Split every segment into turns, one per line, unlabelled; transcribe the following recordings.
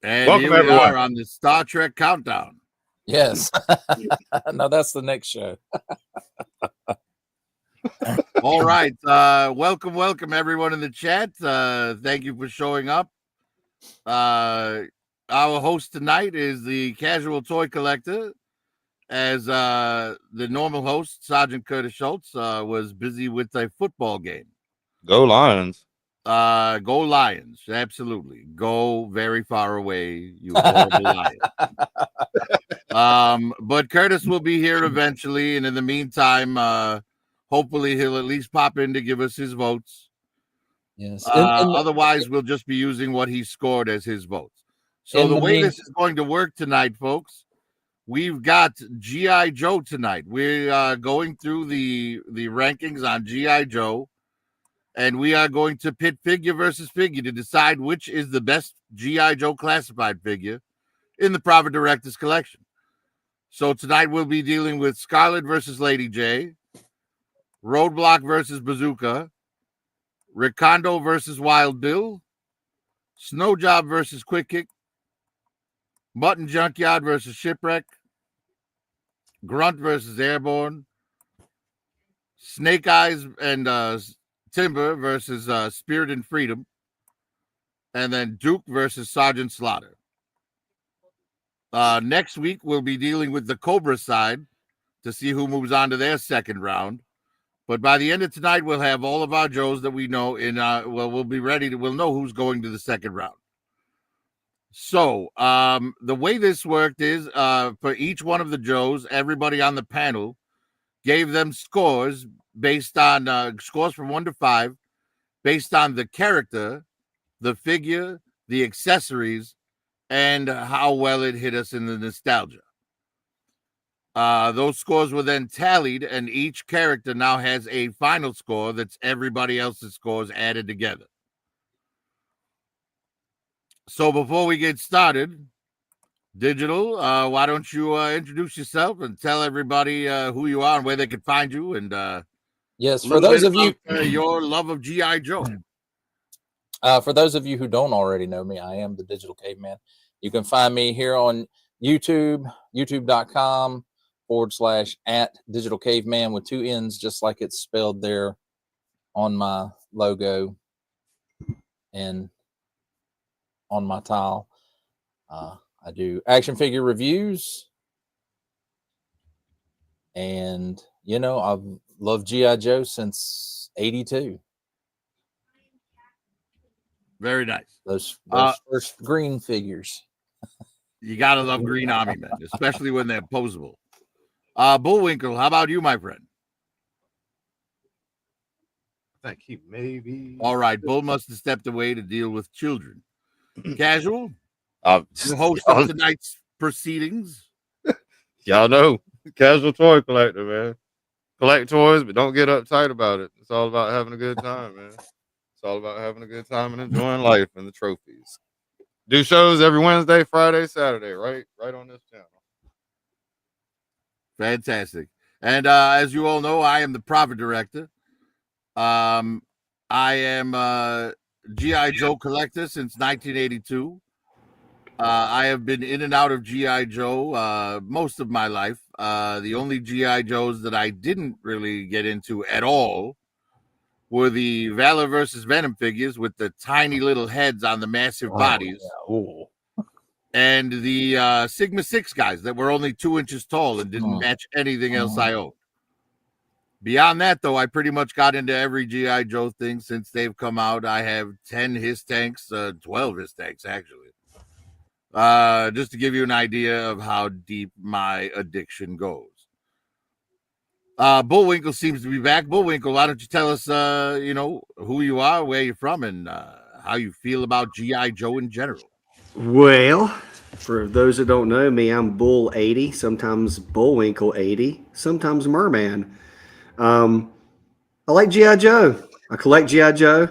And
Welcome,
here we
everyone.
are on the Star Trek Countdown.
Yes. No, that's the next show.
All right. Welcome, everyone in the chat. Thank you for showing up. Our host tonight is the Casual Toy Collector, as the normal host, Sergeant Curtis Schultz, was busy with a football game.
Go Lions.
Go Lions. Absolutely. Go very far away, you horrible Lions. But Curtis will be here eventually, and in the meantime, hopefully he'll at least pop in to give us his votes.
Yes.
Otherwise, we'll just be using what he scored as his votes. So the way this is going to work tonight, folks, we've got G.I. Joe tonight. We're going through the rankings on G.I. Joe, and we are going to pit figure versus figure to decide which is the best G.I. Joe classified figure in the Private Directors collection. So tonight we'll be dealing with Scarlet versus Lady J, Roadblock versus Bazooka, Ricondo versus Wild Bill, Snow Job versus Quick Kick, Mutton Junkyard versus Shipwreck, Grunt versus Airborne, Snake Eyes and Timber versus Spirit and Freedom, and then Duke versus Sergeant Slaughter. Next week, we'll be dealing with the Cobra side to see who moves on to their second round. But by the end of tonight, we'll have all of our Joes that we know we'll be ready we'll know who's going to the second round. So the way this worked is for each one of the Joes, everybody on the panel gave them scores based on scores from 1 to 5, based on the character, the figure, the accessories, and how well it hit us in the nostalgia. Those scores were then tallied, and each character now has a final score that's everybody else's scores added together. So before we get started, Digital, why don't you introduce yourself and tell everybody who you are and where they can find you? And
yes, for those of you,
your love of G.I. Joe.
For those of you who don't already know me, I am the Digital Caveman. You can find me here on YouTube, youtube.com/@Digital Caveman with 2 N's, just like it's spelled there on my logo and on my tile. I do action figure reviews, and I've loved G.I. Joe since '82.
Very nice.
Those first green figures.
You gotta love Green Army men, especially when they're posable. Bullwinkle, how about you, my friend?
I think he maybe.
All right, Bull must have stepped away to deal with children. Casual,
the
host of tonight's proceedings.
Y'all know, Casual Toy Collector, man. Collect toys, but don't get uptight about it. It's all about having a good time, man. It's all about having a good time and enjoying life and the trophies. Do shows every Wednesday, Friday, Saturday, right on this channel.
Fantastic. And as you all know, I am the Profit Director. I am G.I. Joe collector since 1982. I have been in and out of G.I. Joe most of my life. The only G.I. Joes that I didn't really get into at all were the Valor versus Venom figures with the tiny little heads on the massive bodies.
Yeah.
And the Sigma 6 guys that were only 2 inches tall and didn't match anything else I owned. Beyond that, though, I pretty much got into every G.I. Joe thing since they've come out. I have 10 his tanks, 12 his tanks, actually. Just to give you an idea of how deep my addiction goes. Bullwinkle seems to be back. Bullwinkle, why don't you tell us, who you are, where you're from, and how you feel about G.I. Joe in general.
Well, for those that don't know me, I'm Bull 80, sometimes Bullwinkle 80, sometimes Merman. I like G.I. Joe. I collect G.I. Joe.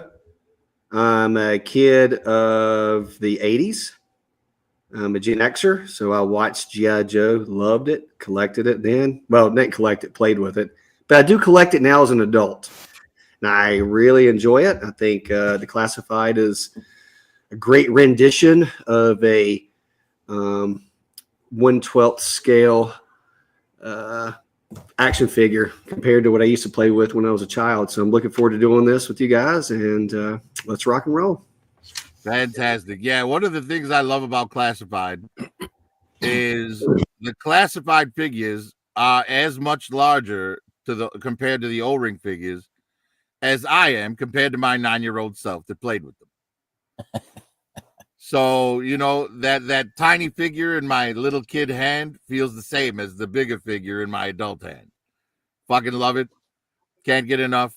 I'm a kid of the 80s. I'm a Gen Xer, so I watched G.I. Joe, loved it, collected it then. Well, didn't collect it, played with it. But I do collect it now as an adult. And I really enjoy it. I think the Classified is a great rendition of a 1/12 scale action figure compared to what I used to play with when I was a child. So I'm looking forward to doing this with you guys, and let's rock and roll.
Fantastic. Yeah, one of the things I love about Classified is the Classified figures are as much larger compared to the O-ring figures as I am compared to my 9-year-old self that played with them. So, you know, that tiny figure in my little kid hand feels the same as the bigger figure in my adult hand. Fucking love it. Can't get enough.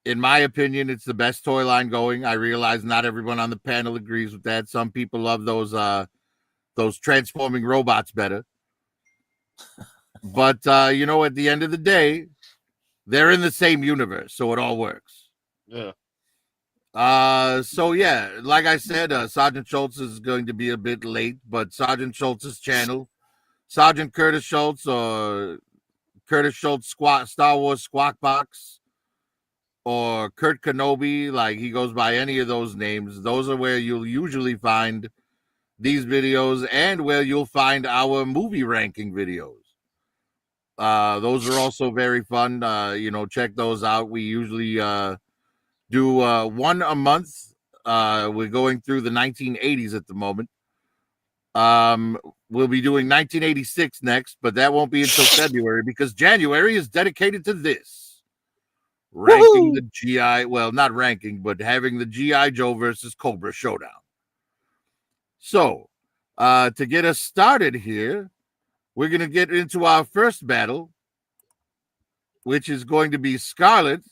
In my opinion, it's the best toy line going. I realize not everyone on the panel agrees with that. Some people love those transforming robots better. But you know, at the end of the day, they're in the same universe, so it all works.
Yeah.
So yeah, like I said, Sergeant Schultz is going to be a bit late, but Sergeant Schultz's channel, Sergeant Curtis Schultz or Curtis Schultz Star Wars Squawk Box, or Kurt Kenobi, like he goes by any of those names. Those are where you'll usually find these videos and where you'll find our movie ranking videos. Those are also very fun. You know, check those out. We usually do one a month. We're going through the 1980s at the moment. We'll be doing 1986 next, but that won't be until February because January is dedicated to this. Ranking the GI, well, not ranking, but having the GI Joe versus Cobra Showdown. So, to get us started here, we're going to get into our first battle, which is going to be Scarlet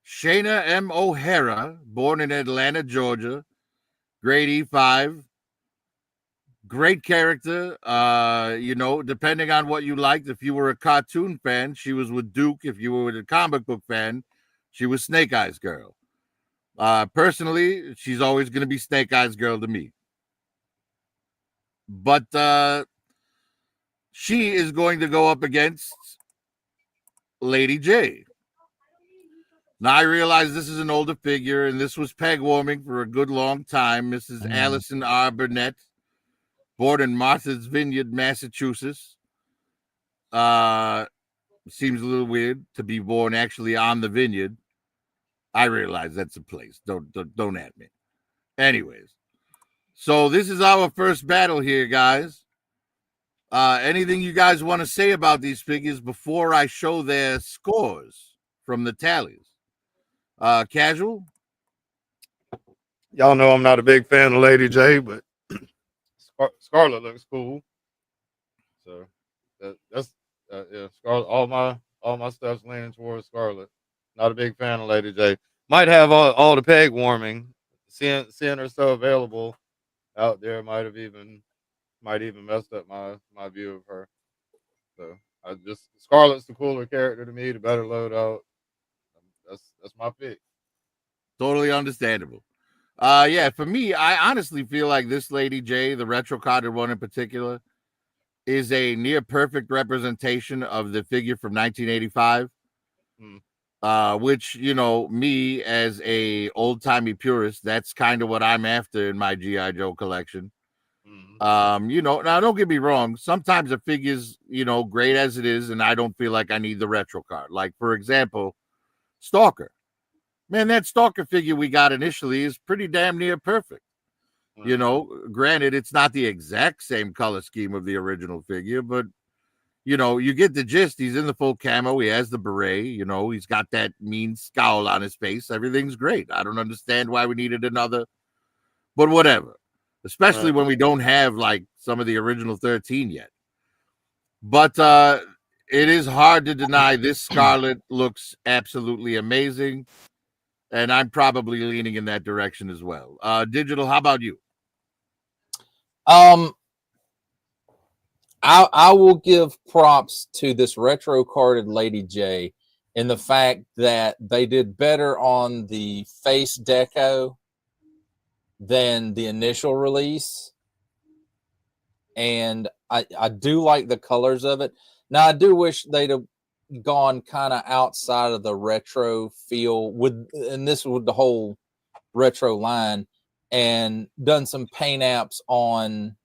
Shayna M. O'Hara, born in Atlanta, Georgia, grade E5. Great character. You know, depending on what you liked, if you were a cartoon fan, she was with Duke. If you were a comic book fan, she was Snake Eyes Girl. Personally, she's always going to be Snake Eyes Girl to me. But she is going to go up against Lady J. Now, I realize this is an older figure, and this was peg warming for a good long time. Mrs. Allison R. Burnett, born in Martha's Vineyard, Massachusetts. Seems a little weird to be born actually on the vineyard. I realize that's a place. Don't at me. Anyways, so this is our first battle here, guys. Anything you guys want to say about these figures before I show their scores from the tallies? Casual?
Y'all know I'm not a big fan of Lady J, but Scarlet looks cool. So that's yeah, Scarlet. All my stuff's leaning towards Scarlet. Not a big fan of Lady J. Might have all the peg warming. Seeing her so available out there might even messed up my view of her. So Scarlet's the cooler character to me, the better loadout. That's my pick.
Totally understandable. Yeah, for me, I honestly feel like this Lady J, the retro carded one in particular, is a near perfect representation of the figure from 1985. Which, you know, me as a old-timey purist, that's kind of what I'm after in my G.I. Joe collection. You know, now don't get me wrong, sometimes a figure's, you know, great as it is, and I don't feel like I need the retro card. Like, for example, Stalker. Man, that Stalker figure we got initially is pretty damn near perfect. You know, granted, it's not the exact same color scheme of the original figure, but you know, you get the gist. He's in the full camo. He has the beret. You know, he's got that mean scowl on his face. Everything's great. I don't understand why we needed another, but whatever. Especially when we don't have like some of the original 13 yet. But it is hard to deny this Scarlet looks absolutely amazing. And I'm probably leaning in that direction as well. Digital, how about you?
I will give props to this retro carded Lady J in the fact that they did better on the face deco than the initial release. And I do like the colors of it. Now, I do wish they'd have gone kind of outside of the retro feel with the whole retro line. and done some paint apps on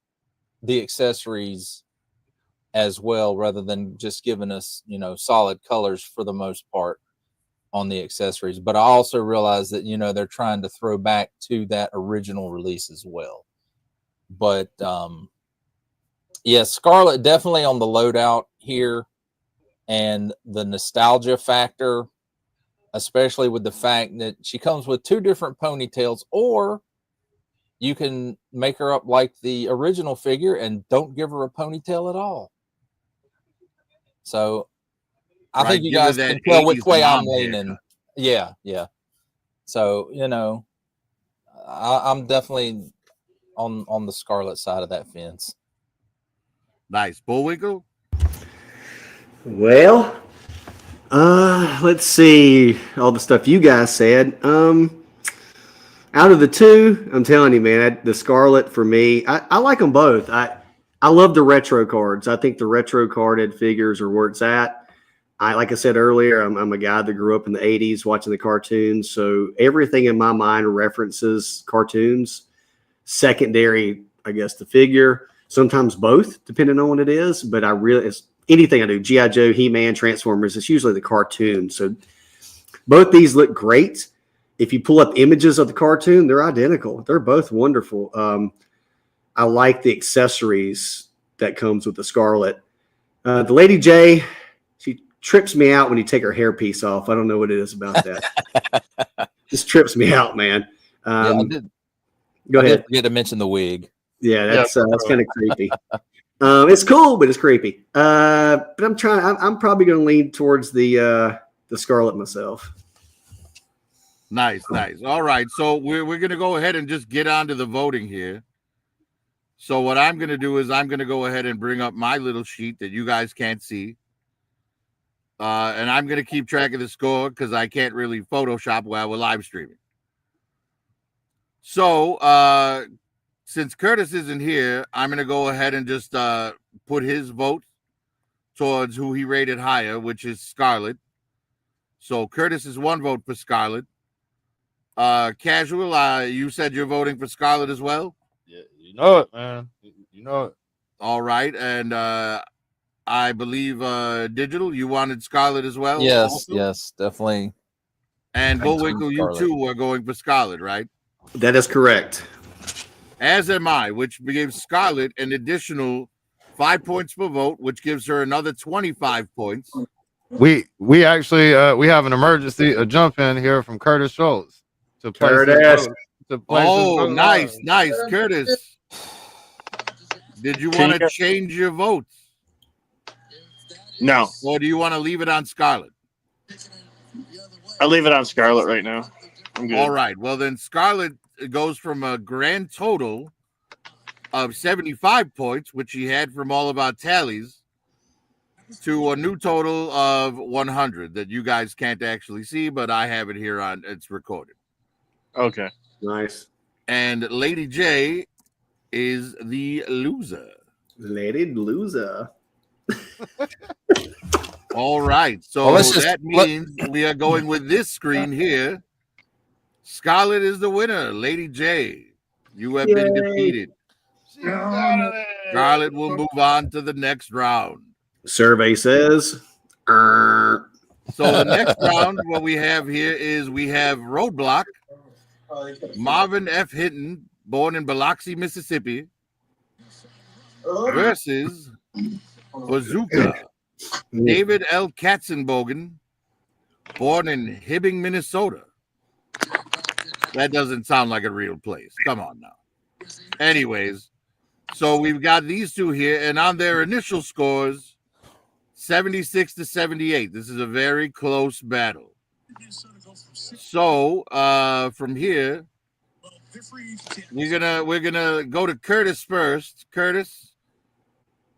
the accessories as well, rather than just giving us, solid colors for the most part on the accessories. But I also realize that, they're trying to throw back to that original release as well. But Scarlet definitely on the loadout here, and the nostalgia factor, especially with the fact that she comes with 2 different ponytails, or you can make her up like the original figure and don't give her a ponytail at all. So I think you guys can tell which way I'm leaning. Yeah. So, I'm definitely on the Scarlet side of that fence.
Nice. Bullwinkle?
Well, let's see all the stuff you guys said. Out of the 2, I'm telling you, man, the Scarlet for me, I like them both. I love the retro cards. I think the retro carded figures are where it's at. Like I said earlier, I'm a guy that grew up in the 80s watching the cartoons. So everything in my mind references cartoons. Secondary, I guess, the figure. Sometimes both, depending on what it is. But anything I do, G.I. Joe, He-Man, Transformers, it's usually the cartoon. So both these look great. If you pull up images of the cartoon, they're identical. They're both wonderful. I like the accessories that comes with the Scarlet. The Lady J, she trips me out when you take her hairpiece off. I don't know what it is about that. Just trips me out, man.
I did.
Go ahead.
I did forget to mention the wig.
Yeah, that's kind of creepy. It's cool, but it's creepy. But I'm probably going to lean towards the Scarlet myself.
Nice. All right, so we're going to go ahead and just get on to the voting here. So what I'm going to do is I'm going to go ahead and bring up my little sheet that you guys can't see. And I'm going to keep track of the score because I can't really Photoshop while we're live streaming. So since Curtis isn't here, I'm going to go ahead and just put his vote towards who he rated higher, which is Scarlet. So Curtis is 1 vote for Scarlet. Casual, you said you're voting for Scarlet as well?
Yeah, you know it, man. You know it.
All right, and I believe Digital, you wanted Scarlet as well?
Yes,
also?
yes, definitely.
And Bullwinkle, you too are going for Scarlet, right?
That is correct.
As am I, which gives Scarlet an additional 5 points per vote, which gives her another 25 points.
We actually we have an emergency jump in here from Curtis Schultz to place his vote.
Nice, Curtis. Did you want to change your vote?
No.
Or do you want to leave it on Scarlet?
I'll leave it on Scarlet right now. I'm good.
All right. Well, then Scarlet goes from a grand total of 75 points, which he had from all of our tallies, to a new total of 100 that you guys can't actually see, but I have it here on it's recorded.
Okay.
Nice.
And Lady J is the loser.
Lady loser.
All right. So that means we are going with this screen here. Scarlet is the winner. Lady J, you have been defeated. Scarlet will move on to the next round.
Survey says.
So the next round, what we have here is we have Roadblock, Marvin F. Hinton, born in Biloxi, Mississippi, versus Bazooka, David L. Katzenbogen, born in Hibbing, Minnesota. That doesn't sound like a real place. Come on now. Anyways, so we've got these two here, and on their initial scores, 76 to 78. This is a very close battle. So from here, we're gonna go to Curtis first. Curtis,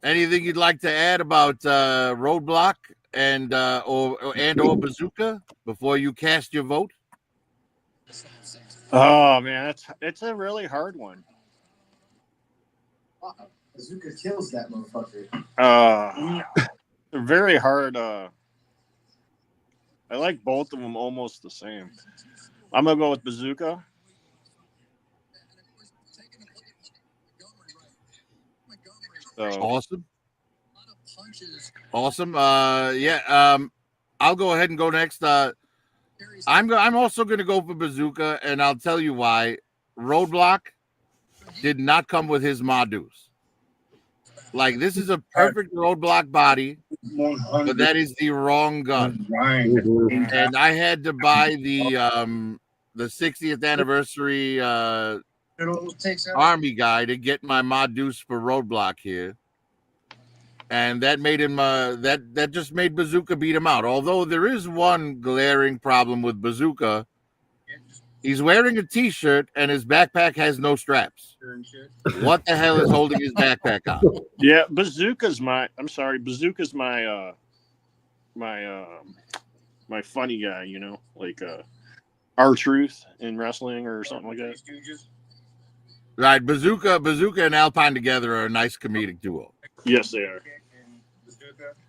anything you'd like to add about Roadblock and or Bazooka before you cast your vote?
Oh man, it's a really hard one.
Bazooka kills that motherfucker.
Very hard. I like both of them almost the same. I'm gonna go with Bazooka. So
Awesome. I'll go ahead and go next. I'm also going to go for Bazooka, and I'll tell you why. Roadblock did not come with his Modus. Like, this is a perfect Roadblock body, but that is the wrong gun.
Mhm.
And I had to buy the 60th anniversary Army guy to get my Modus for Roadblock here. And that made him that just made Bazooka beat him out. Although there is one glaring problem with Bazooka. He's wearing a t-shirt and his backpack has no straps. What the hell is holding his backpack on?
yeah, Bazooka's my my funny guy, you know, like R-Truth in wrestling or something like that.
Right, Bazooka and Alpine together are a nice comedic duo.
Yes, they are.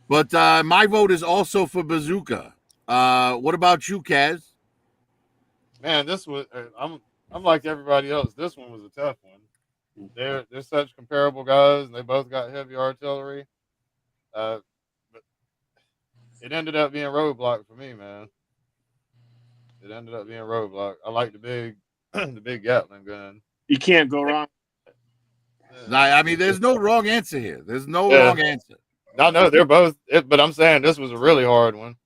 But my vote is also for Bazooka. What about you, Kaz?
Man, this was I'm like everybody else. This one was a tough one. They're such comparable guys, and they both got heavy artillery. But it ended up being Roadblock for me, man. It ended up being Roadblock. I like the big the big Gatling gun.
You can't go wrong.
I mean, there's no wrong answer here. There's no wrong answer.
No, they're both. But I'm saying this was a really hard one.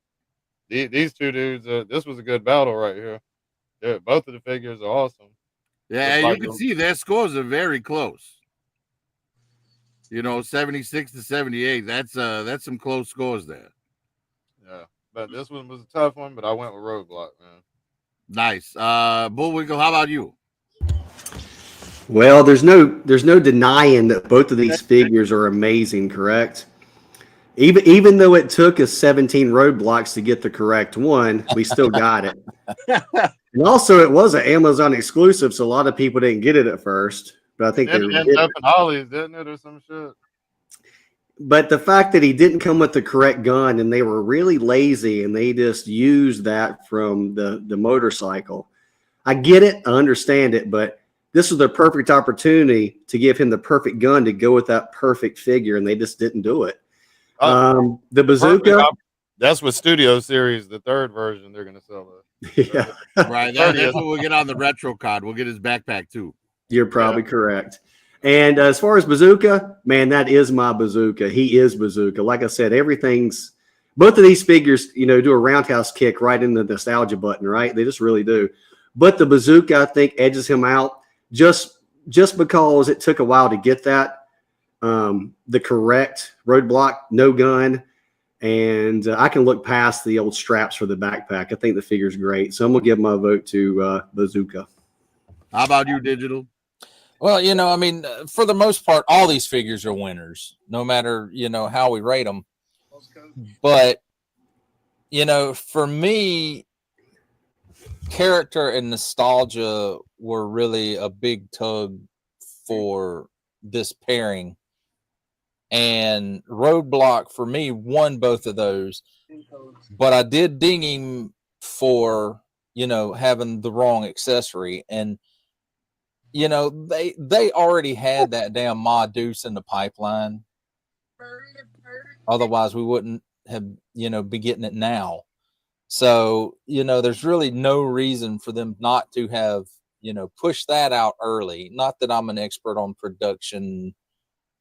These two dudes. This was a good battle right here. Yeah, both of the figures are awesome.
Yeah, you can see their scores are very close. You know, 76 to 78. That's some close scores there.
Yeah, but this one was a tough one. But I went with Roadblock, man.
Nice. Bullwinkle, how about you?
Well, there's no denying that both of these figures are amazing, correct? Even though it took us 17 roadblocks to get the correct one, we still got it. And also, it was an Amazon exclusive, so a lot of people didn't get it at first. But I think
it ended up in Ollie's, didn't it, or some shit?
But the fact that he didn't come with the correct gun, and they were really lazy, and they just used that from the motorcycle. I get it, I understand it, but this was the perfect opportunity to give him the perfect gun to go with that perfect figure, and they just didn't do it. The Bazooka.
That's what Studio Series, the third version, they're going to sell it.
Yeah.
Right. That's what we'll get on the retro card. We'll get his backpack too.
You're probably correct. And as far as Bazooka, man, that is my Bazooka. He is Bazooka. Like I said, both of these figures, you know, do a roundhouse kick right in the nostalgia button, right? They just really do. But the Bazooka, I think, edges him out just because it took a while to get that. The correct roadblock, no gun. And I can look past the old straps for the backpack. I think the figure's great. So I'm going to give my vote to Bazooka.
How about you, Digital?
Well, you know, I mean, for the most part, all these figures are winners, no matter, you know, how we rate them. But, you know, for me, character and nostalgia were really a big tug for this pairing. And Roadblock, for me, won both of those. But I did ding him for, you know, having the wrong accessory. And, you know, they already had that damn Ma Deuce in the pipeline. Otherwise, we wouldn't have, you know, be getting it now. So, you know, there's really no reason for them not to have, you know, pushed that out early. Not that I'm an expert on production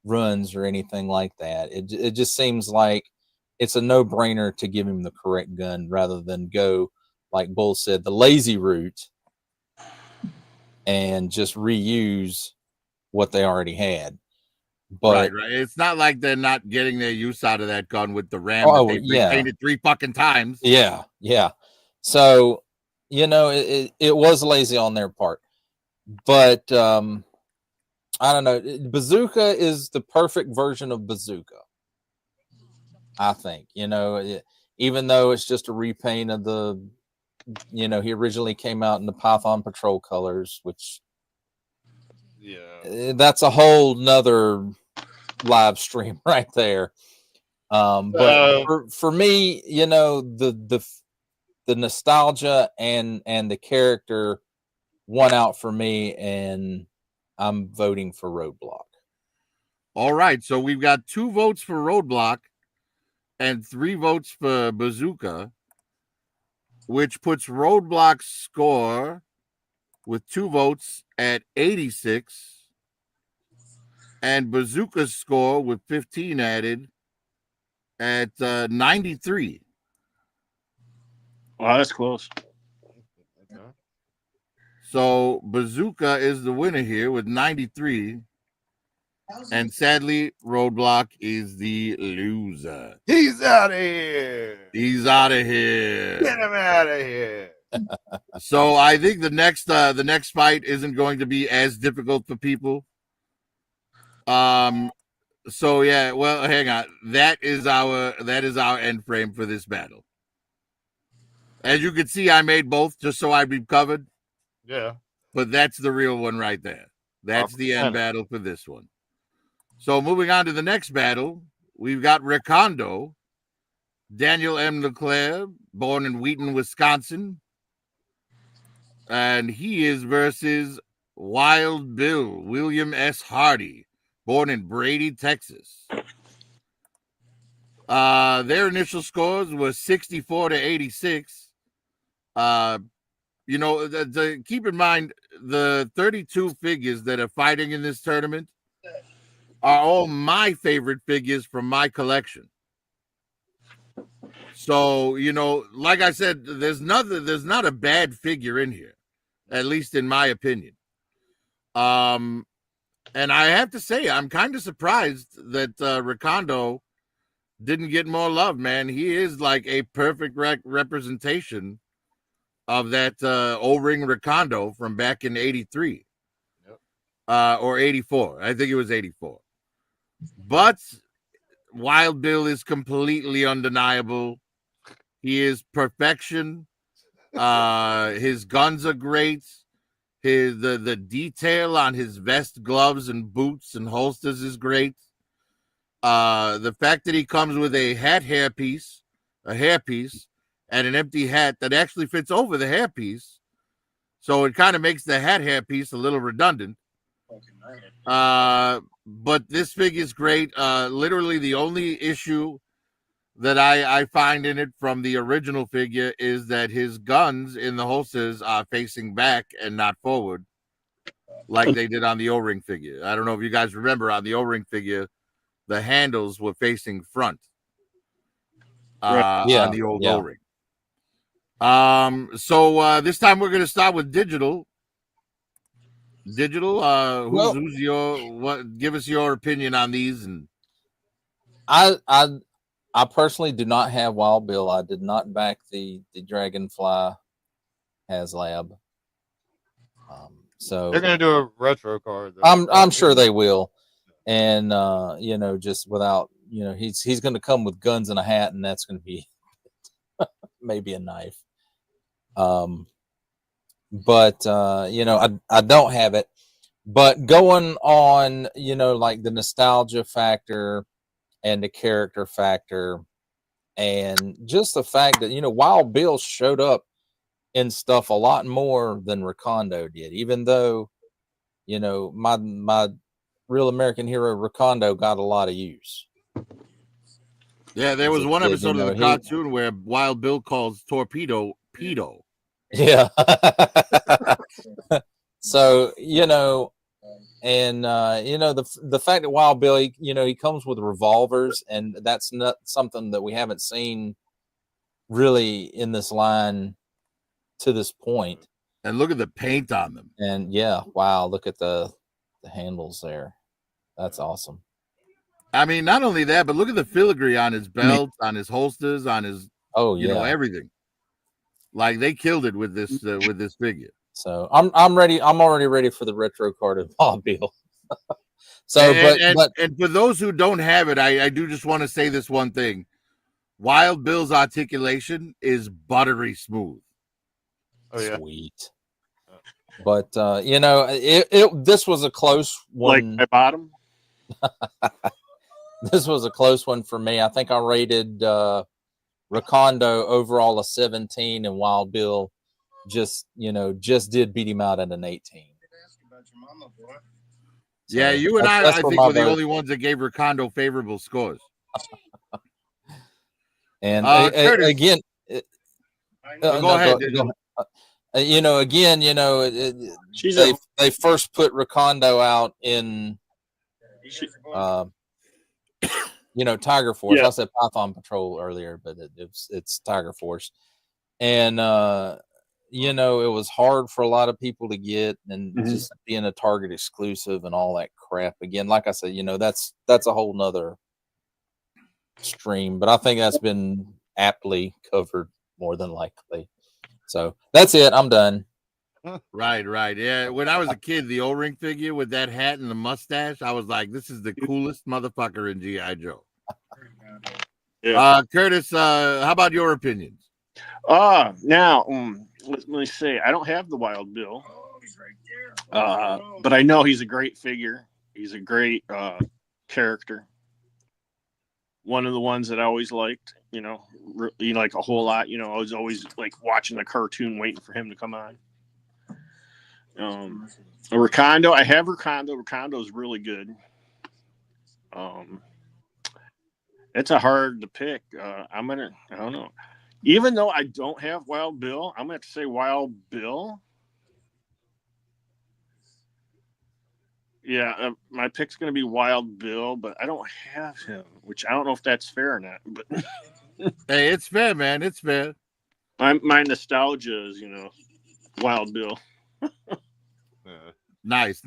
runs or anything like that. It just seems like it's a no-brainer to give him the correct gun rather than go, like Bull said, the lazy route and just reuse what they already had. But
right. It's not like they're not getting their use out of that gun with the RAM that they painted 3 fucking times.
Yeah. So, you know, it was lazy on their part. But I don't know. Bazooka is the perfect version of Bazooka, I think. You know, even though it's just a repaint of the, you know, he originally came out in the Python Patrol colors, which, that's a whole nother live stream right there. But for me, you know, the nostalgia and the character won out for me, and I'm voting for Roadblock.
All right, so we've got 2 votes for Roadblock and 3 votes for Bazooka, which puts Roadblock's score with 2 votes at 86, and Bazooka's score with 15 added at 93.
Wow, that's close.
Okay.
So Bazooka is the winner here with 93. And sadly, Roadblock is the loser.
He's out of here.
He's out of here.
Get him out of here.
So I think the next fight isn't going to be as difficult for people. So yeah, well, hang on. That is our end frame for this battle. As you can see, I made both just so I'd be covered.
Yeah.
But that's the real one right there. That's the end battle for this one. So moving on to the next battle, we've got Recondo, Daniel M. LeClaire, born in Wheaton, Wisconsin. And he is versus Wild Bill, William S. Hardy, born in Brady, Texas. Their initial scores were 64 to 86. Keep in mind, the 32 figures that are fighting in this tournament are all my favorite figures from my collection. So, like I said, there's not a bad figure in here, at least in my opinion. And I have to say, I'm kind of surprised that Recondo didn't get more love, man. He is like a perfect representation of that O-ring Recondo from back in 83. Yep. Or 84. I think it was 84. But Wild Bill is completely undeniable. He is perfection. His guns are great. The detail on his vest, gloves, and boots and holsters is great. The fact that he comes with a hairpiece, and an empty hat that actually fits over the hairpiece, so it kind of makes the hairpiece a little redundant. But this figure is great. Literally, the only issue that I find in it from the original figure is that his guns in the holsters are facing back and not forward, like they did on the O-ring figure. I don't know if you guys remember, on the O-ring figure, the handles were facing front on the old O-ring. So this time we're going to start with Digital. Who's your give us your opinion on these? And
I personally do not have Wild Bill. I did not back the Dragonfly HasLab. So
they're gonna do a retro card.
I'm sure they will. And just without, he's gonna come with guns and a hat, and that's gonna be maybe a knife. But I don't have it. But going on, like the nostalgia factor and the character factor, and just the fact that Wild Bill showed up in stuff a lot more than Recondo did, even though my Real American Hero Recondo got a lot of use.
Yeah, there was one episode of the cartoon where Wild Bill calls Torpedo Pedo.
Yeah. So, and the fact that Wild Bill, he comes with revolvers, and that's not something that we haven't seen really in this line to this point.
And look at the paint on them.
And yeah, wow, look at the handles there. That's awesome.
I mean, not only that, but look at the filigree on his belt, on his holsters, on his everything. Like they killed it with this figure.
So I'm ready. I'm already ready for the retro card of Wild Bill. So,
and for those who don't have it, I do just want to say this one thing: Wild Bill's articulation is buttery smooth.
Oh yeah,
sweet. But this was a close one.
Like my bottom.
This was a close one for me. I think I rated Recondo overall a 17, and Wild Bill just did beat him out at an 18.
Yeah,
So
you and
that's
I
where
think,
my
were the
vote-
only ones that gave Recondo favorable scores.
And
Curtis,
again,
go ahead.
Go ahead. You know, again, you know,
She's
they first put Recondo out in, you know, Tiger Force.
Yeah.
I said Python Patrol earlier, but it's Tiger Force, and you know, it was hard for a lot of people to get, and just being a Target exclusive and all that crap. Again, like I said, you know, that's a whole nother stream, but I think that's been aptly covered more than likely. So that's it. I'm done.
Right. Yeah. When I was a kid, the O-ring figure with that hat and the mustache, I was like, this is the coolest motherfucker in G.I. Joe.
Yeah.
Curtis, how about your opinions?
Now, let me say, I don't have the Wild Bill, but I know he's a great figure. He's a great character. One of the ones that I always liked, you know, like a whole lot. You know, I was always like watching the cartoon, waiting for him to come on. A Recondo, I have Recondo. Recondo is really good. It's a hard to pick. I don't know. Even though I don't have Wild Bill, I'm gonna have to say Wild Bill. Yeah, my pick's gonna be Wild Bill, but I don't have him, which I don't know if that's fair or not. But
hey, it's fair, man. It's fair.
My nostalgia is, you know, Wild Bill.
Nice.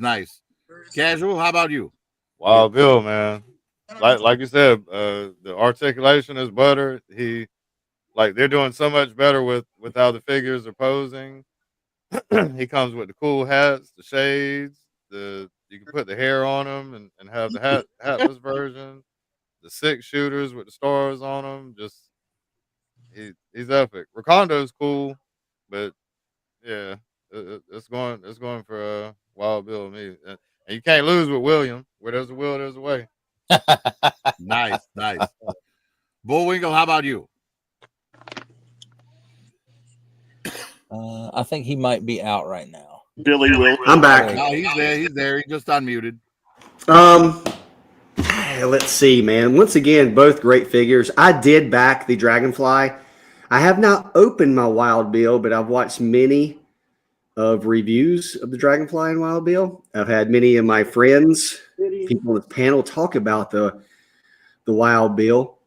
Casual, how about you?
Wild Bill, man. Like you said, the articulation is butter. They're doing so much better with how the figures are posing. He comes with the cool hats, the shades, you can put the hair on him and have the hatless version, the 6 shooters with the stars on them. Just he's epic. Rekondo's cool, but yeah, it's going for Wild Bill and me. And you can't lose with William. Where there's a will, there's a way.
Nice. Bullwinkle, how about you?
I think he might be out right now.
Billy Will.
I'm back.
No, he's there. He just unmuted.
Let's see, man. Once again, both great figures. I did back the Dragonfly. I have not opened my Wild Bill, but I've watched many of reviews of the Dragonfly and Wild Bill. I've had many of my friends, people on the panel, talk about the Wild Bill.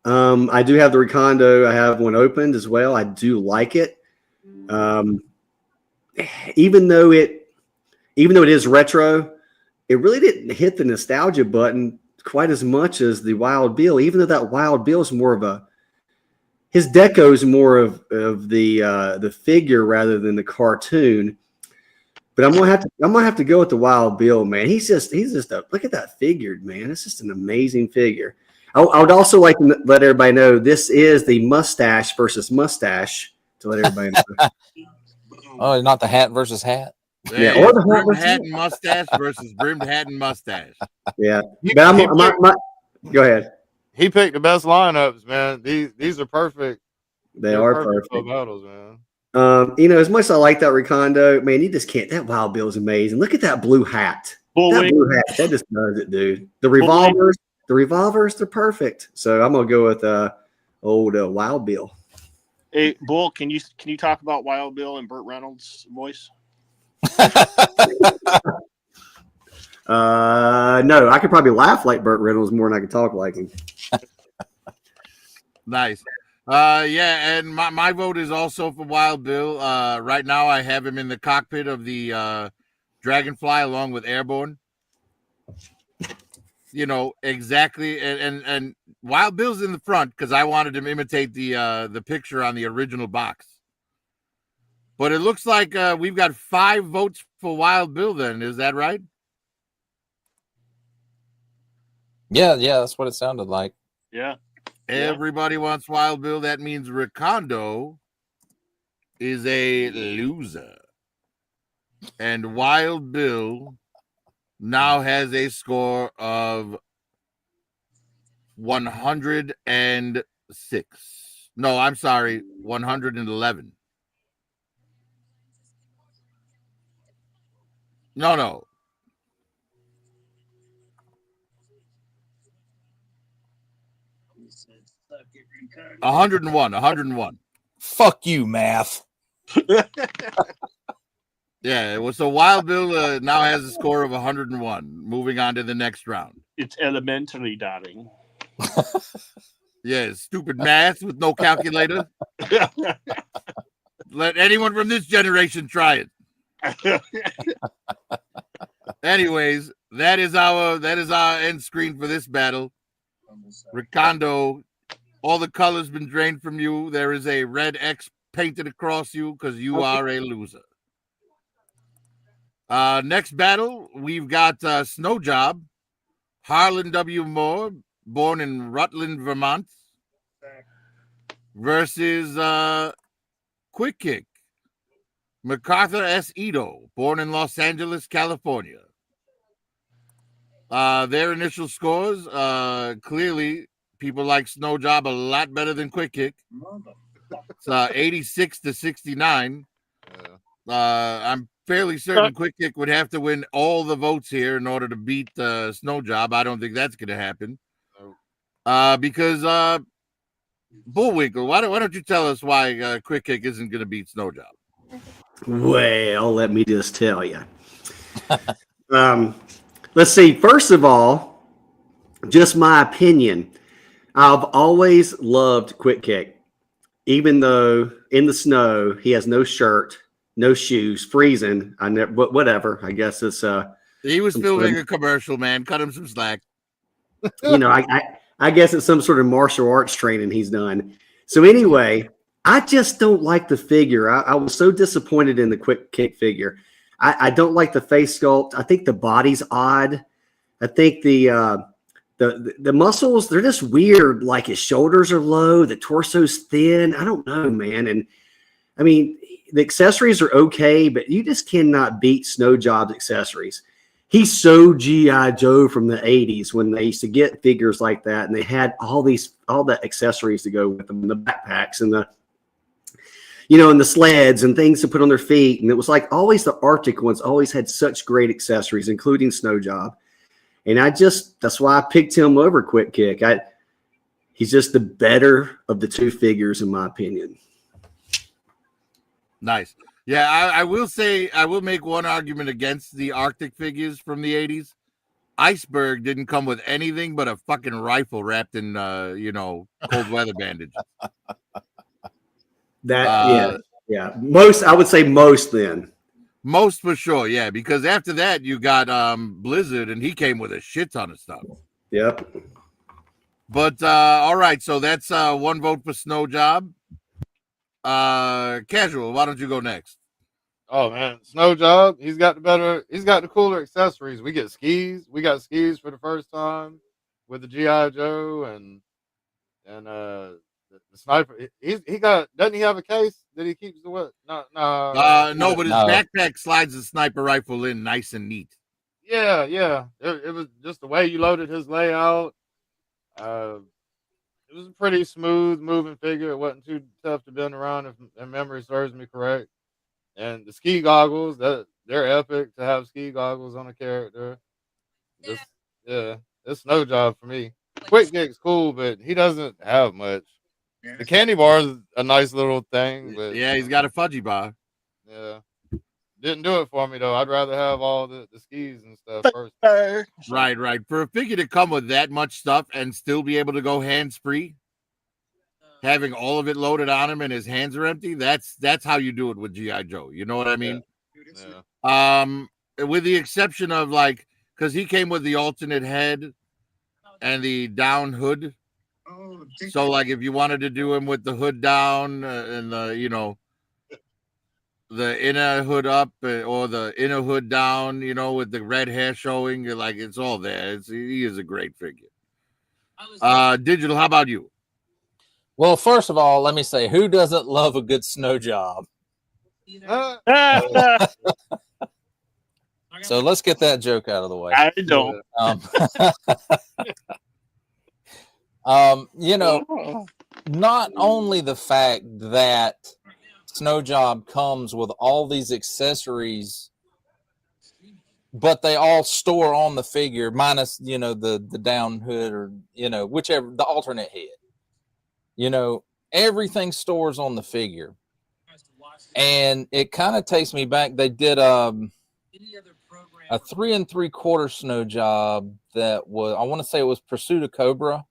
I do have the Recondo. I have one opened as well. I do like it. Even though it is retro, it really didn't hit the nostalgia button quite as much as the Wild Bill. Even though that Wild Bill is more of his deco is more of the figure rather than the cartoon. But I'm gonna have to go with the Wild Bill, man. He's just look at that figure, man. It's just an amazing figure. I would also like to let everybody know this is the mustache versus mustache to let everybody know.
Oh, not the hat versus hat.
Yeah,
or the
brimmed hat and mustache versus brimmed hat and mustache.
Yeah, but go ahead.
He picked the best lineups, man. These are perfect.
They are perfect
for battles, man.
You know, as much as I like that Recondo, man, you just can't. That Wild Bill is amazing. Look at that blue hat. That blue hat, that just does it, dude. The revolvers, they're perfect. So I'm gonna go with old Wild Bill.
Hey, Bull, can you talk about Wild Bill and Burt Reynolds' voice?
No, I could probably laugh like Burt Reynolds more than I could talk like him.
Nice. Yeah, and my vote is also for Wild Bill. Right now I have him in the cockpit of the Dragonfly along with Airborne. You know, exactly, and Wild Bill's in the front because I wanted him to imitate the picture on the original box. But it looks like we've got 5 votes for Wild Bill then, is that right?
Yeah, that's what it sounded like.
Yeah.
Everybody wants Wild Bill. That means Recondo is a loser. And Wild Bill now has a score of 106. No, I'm sorry, 111. No. 101.
Fuck you, math.
Yeah, well, so Wild Bill now has a score of 101. Moving on to the next round.
It's elementary, darling.
Yeah, stupid math with no calculator. Let anyone from this generation try it. Anyways, that is our end screen for this battle. Ricardo, all the colors been drained from you. There is a red X painted across you because you are a loser. Next battle, we've got Snow Job, Harlan W. Moore, born in Rutland, Vermont, versus Quick Kick, MacArthur S. Ito, born in Los Angeles, California. Their initial scores, clearly, people like Snow Job a lot better than Quick Kick. It's 86 to 69. I'm fairly certain Quick Kick would have to win all the votes here in order to beat Snow Job. I don't think that's going to happen. Because Bullwinkle, why don't you tell us why Quick Kick isn't going to beat Snow Job?
Well, let me just tell you. Let's see. First of all, just my opinion. I've always loved Quick Kick, even though in the snow he has no shirt, no shoes, freezing. Whatever. I guess it's
he was filming a commercial, man. Cut him some slack.
I guess it's some sort of martial arts training he's done. So anyway, I just don't like the figure. I was so disappointed in the Quick Kick figure. I don't like the face sculpt. I think the body's odd. I think the muscles, they're just weird. Like his shoulders are low, the torso's thin. I don't know, man. And I mean, the accessories are okay, but you just cannot beat Snow Job's accessories. He's so G.I. Joe from the 80s when they used to get figures like that, and they had all the accessories to go with them, the backpacks and and the sleds and things to put on their feet. And it was like always the Arctic ones always had such great accessories, including Snow Job. And that's why I picked him over Quick Kick. He's just the better of the two figures, in my opinion.
Nice. Yeah, I will say, I will make one argument against the Arctic figures from the 80s. Iceberg didn't come with anything but a fucking rifle wrapped in, cold weather bandage.
Yeah. Most, I would say most then.
Most for sure, yeah, because after that you got Blizzard, and he came with a shit ton of stuff.
Yep.
But all right, so that's one vote for Snow Job. Casual, why don't you go next?
Oh man, Snow Job, he's got the cooler accessories. We got skis for the first time with the G.I. Joe and the sniper. Doesn't he have a case that he keeps the what? No,
but his backpack slides the sniper rifle in nice and neat.
Yeah. It was just the way you loaded his layout. It was a pretty smooth moving figure. It wasn't too tough to bend around, if memory serves me correct. And the ski goggles, they're epic to have ski goggles on a character. It's Snow Job for me. Quick Kick's cool, but he doesn't have much. The candy bar is a nice little thing, but
yeah, he's got a fudgy bar.
Yeah, didn't do it for me though. I'd rather have all the skis and stuff first.
Right. For a figure to come with that much stuff and still be able to go hands free, having all of it loaded on him and his hands are empty, that's how you do it with G.I. Joe. You know what I mean?
Yeah.
With the exception of because he came with the alternate head and the down hood. So if you wanted to do him with the hood down and the inner hood up or the inner hood down, with the red hair showing, it's all there. He is a great figure. Digital, how about you?
Well, first of all, let me say, who doesn't love a good Snow Job? So let's get that joke out of the way.
I don't.
Not only the fact that Snow Job comes with all these accessories, but they all store on the figure, minus the down hood or whichever, the alternate head. You know, everything stores on the figure. And it kind of takes me back. They did a 3 3/4 snow job that was, I want to say it was Pursuit of Cobra.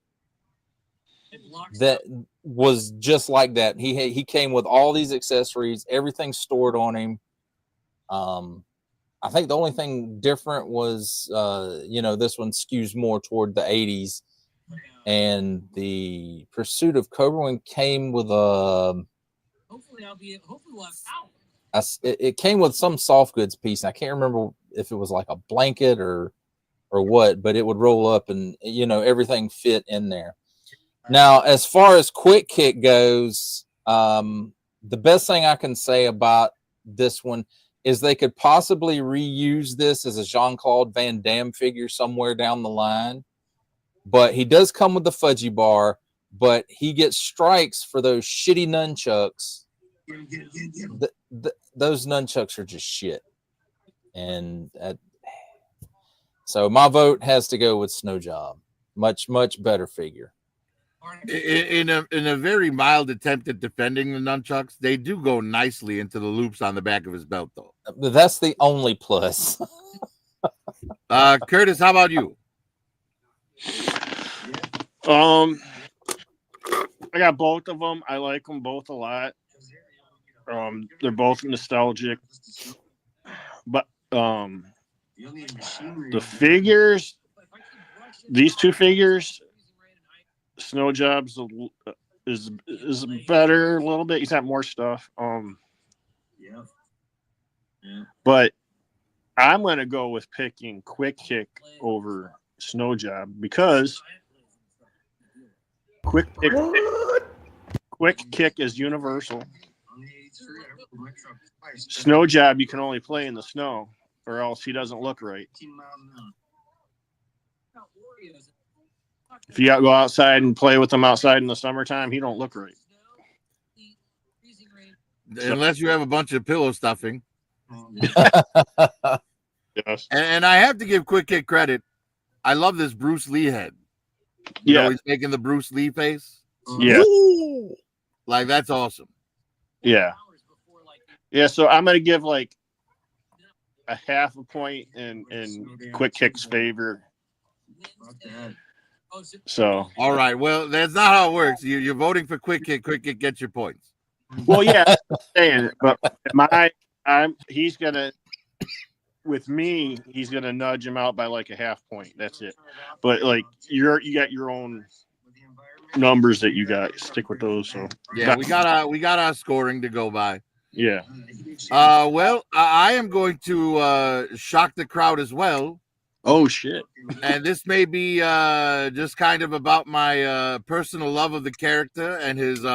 That was just like that. He came with all these accessories, everything stored on him. I think the only thing different was, this one skews more toward the 80s, and the Pursuit of Cobra one came with it came with some soft goods piece. I can't remember if it was like a blanket or what, but it would roll up and everything fit in there. Now, as far as Quick Kick goes, the best thing I can say about this one is they could possibly reuse this as a Jean-Claude Van Damme figure somewhere down the line. But he does come with the fudgy bar, but he gets strikes for those shitty nunchucks. Those nunchucks are just shit. And so my vote has to go with Snow Job. Much, much better figure.
In a very mild attempt at defending the nunchucks, they do go nicely into the loops on the back of his belt, though.
That's the only plus.
Curtis, how about you?
I got both of them. I like them both a lot. They're both nostalgic, but the figures, these two figures, Snow Job's is better a little bit. He's got more stuff. But I'm gonna go with picking Quick Kick over Snow Job because Quick Kick is universal. Snow Job you can only play in the snow, or else he doesn't look right. If you go outside and play with him outside in the summertime, he don't look right.
Unless you have a bunch of pillow stuffing.
Yes.
And I have to give Quick Kick credit. I love this Bruce Lee head. You know, he's making the Bruce Lee face.
Yeah.
Like, that's awesome.
Yeah. Yeah, so I'm going to give like a half a point in Quick Kick's favor. So.
All right. Well, that's not how it works. You're voting for Quick Kick. Quick Kick gets your points.
Well, yeah, I'm saying, but he's going to, with me, he's going to nudge him out by like a half point. That's it. But like you got your own numbers that you got. Stick with those. So
yeah, we got our scoring to go by.
Yeah.
Well, I am going to shock the crowd as well.
Oh shit.
And this may be just kind of about my personal love of the character and his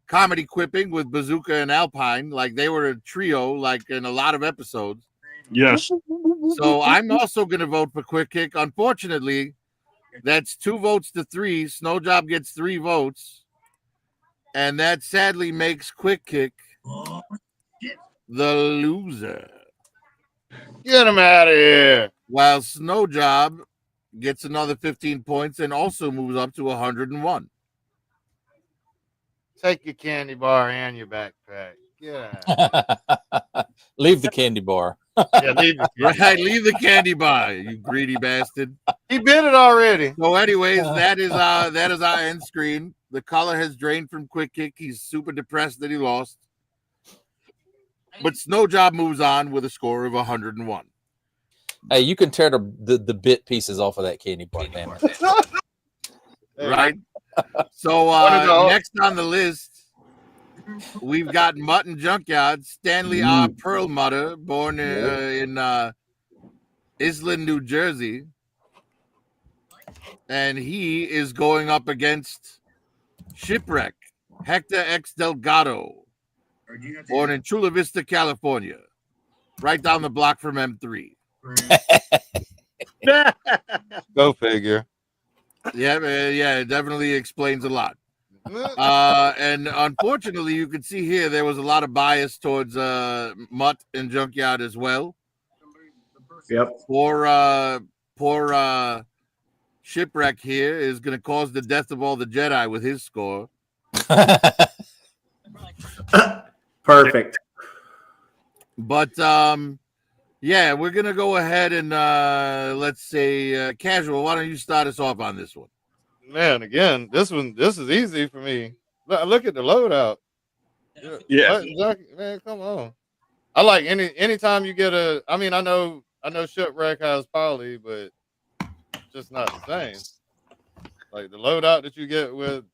comedy quipping with Bazooka and Alpine. Like they were a trio, like in a lot of episodes.
Yes.
So I'm also going to vote for Quick Kick. Unfortunately, that's 2 votes to 3. Snow Job gets 3 votes. And that sadly makes Quick Kick the loser.
Get him out of here.
While Snow Job gets another 15 points and also moves up to 101.
Take your candy bar and your backpack. Yeah.
Leave the candy bar.
Yeah, leave
Leave the candy bar, you greedy bastard.
He bit it already.
So, anyways, that is our end screen. The color has drained from Quick Kick. He's super depressed that he lost. But Snow Job moves on with a score of 101.
Hey, you can tear the bit pieces off of that candy bar, damn it.
Right? So next on the list, we've got Mutton Junkyard, Stanley R. Perlmutter, born in Island, New Jersey. And he is going up against Shipwreck, Hector X. Delgado, born in Chula Vista, California, right down the block from M3.
Go figure.
Yeah, it definitely explains a lot. And unfortunately, you can see here there was a lot of bias towards Mutt and Junkyard as well.
Yep.
Poor Shipwreck here is going to cause the death of all the Jedi with his score.
Perfect.
But yeah, we're gonna go ahead and let's say Casual. Why don't you start us off on this one?
Man, again, this is easy for me. Look at the loadout.
Yeah.
Mutton junkie, man, come on. I like anytime you get a. I mean, I know Shipwreck has Polly, but just not the same. Like the loadout that you get with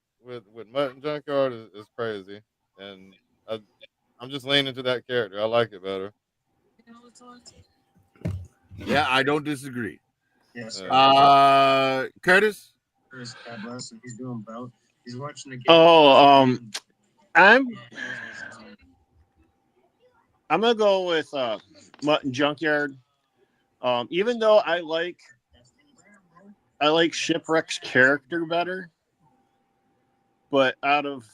Mutton Junkyard is crazy, and I'm just leaning to that character. I like it better.
Yeah, I don't disagree.
Yes.
Curtis.
God bless him. He's doing well. He's watching the game.
Oh, I'm gonna go with Mutton Junkyard. Even though I like Shipwreck's character better, but out of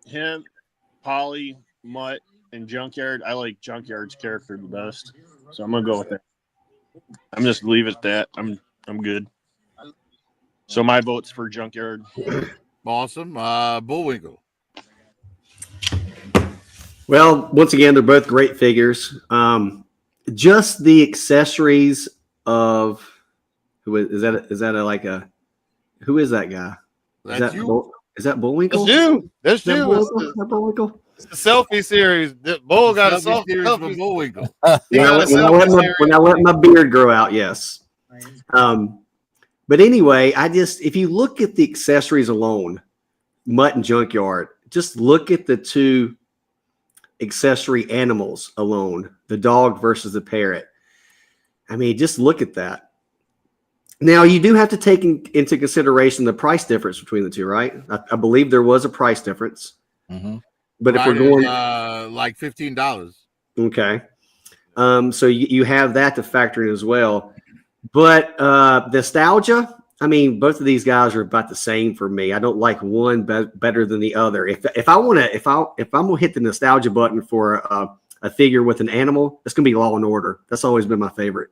him, Polly, Mutt, and Junkyard, I like Junkyard's character the best. So I'm gonna go with that. I'm just leave it at that. I'm good. So my vote's for Junkyard.
Awesome. Bullwinkle.
Well, once again, they're both great figures. Just the accessories of who is that? Is that who is that guy?
That's you.
Is that Bullwinkle?
That's you. That's
Is that
you.
Bullwinkle? Is that Bullwinkle?
It's the selfie series. Bull got a
Selfie series for
selfie.
Bullwinkle.
When I let my beard grow out, yes. But anyway, if you look at the accessories alone, Mutton Junkyard, just look at the two accessory animals alone, the dog versus the parrot. I mean, just look at that. Now, you do have to take into consideration the price difference between the two, right? I believe there was a price difference.
Mm-hmm.
But if we're going
like $15.
Okay. So you have that to factor in as well. But nostalgia, I mean, both of these guys are about the same for me. I don't like one better than the other. If I'm gonna hit the nostalgia button for a figure with an animal, it's gonna be Law and Order. That's always been my favorite.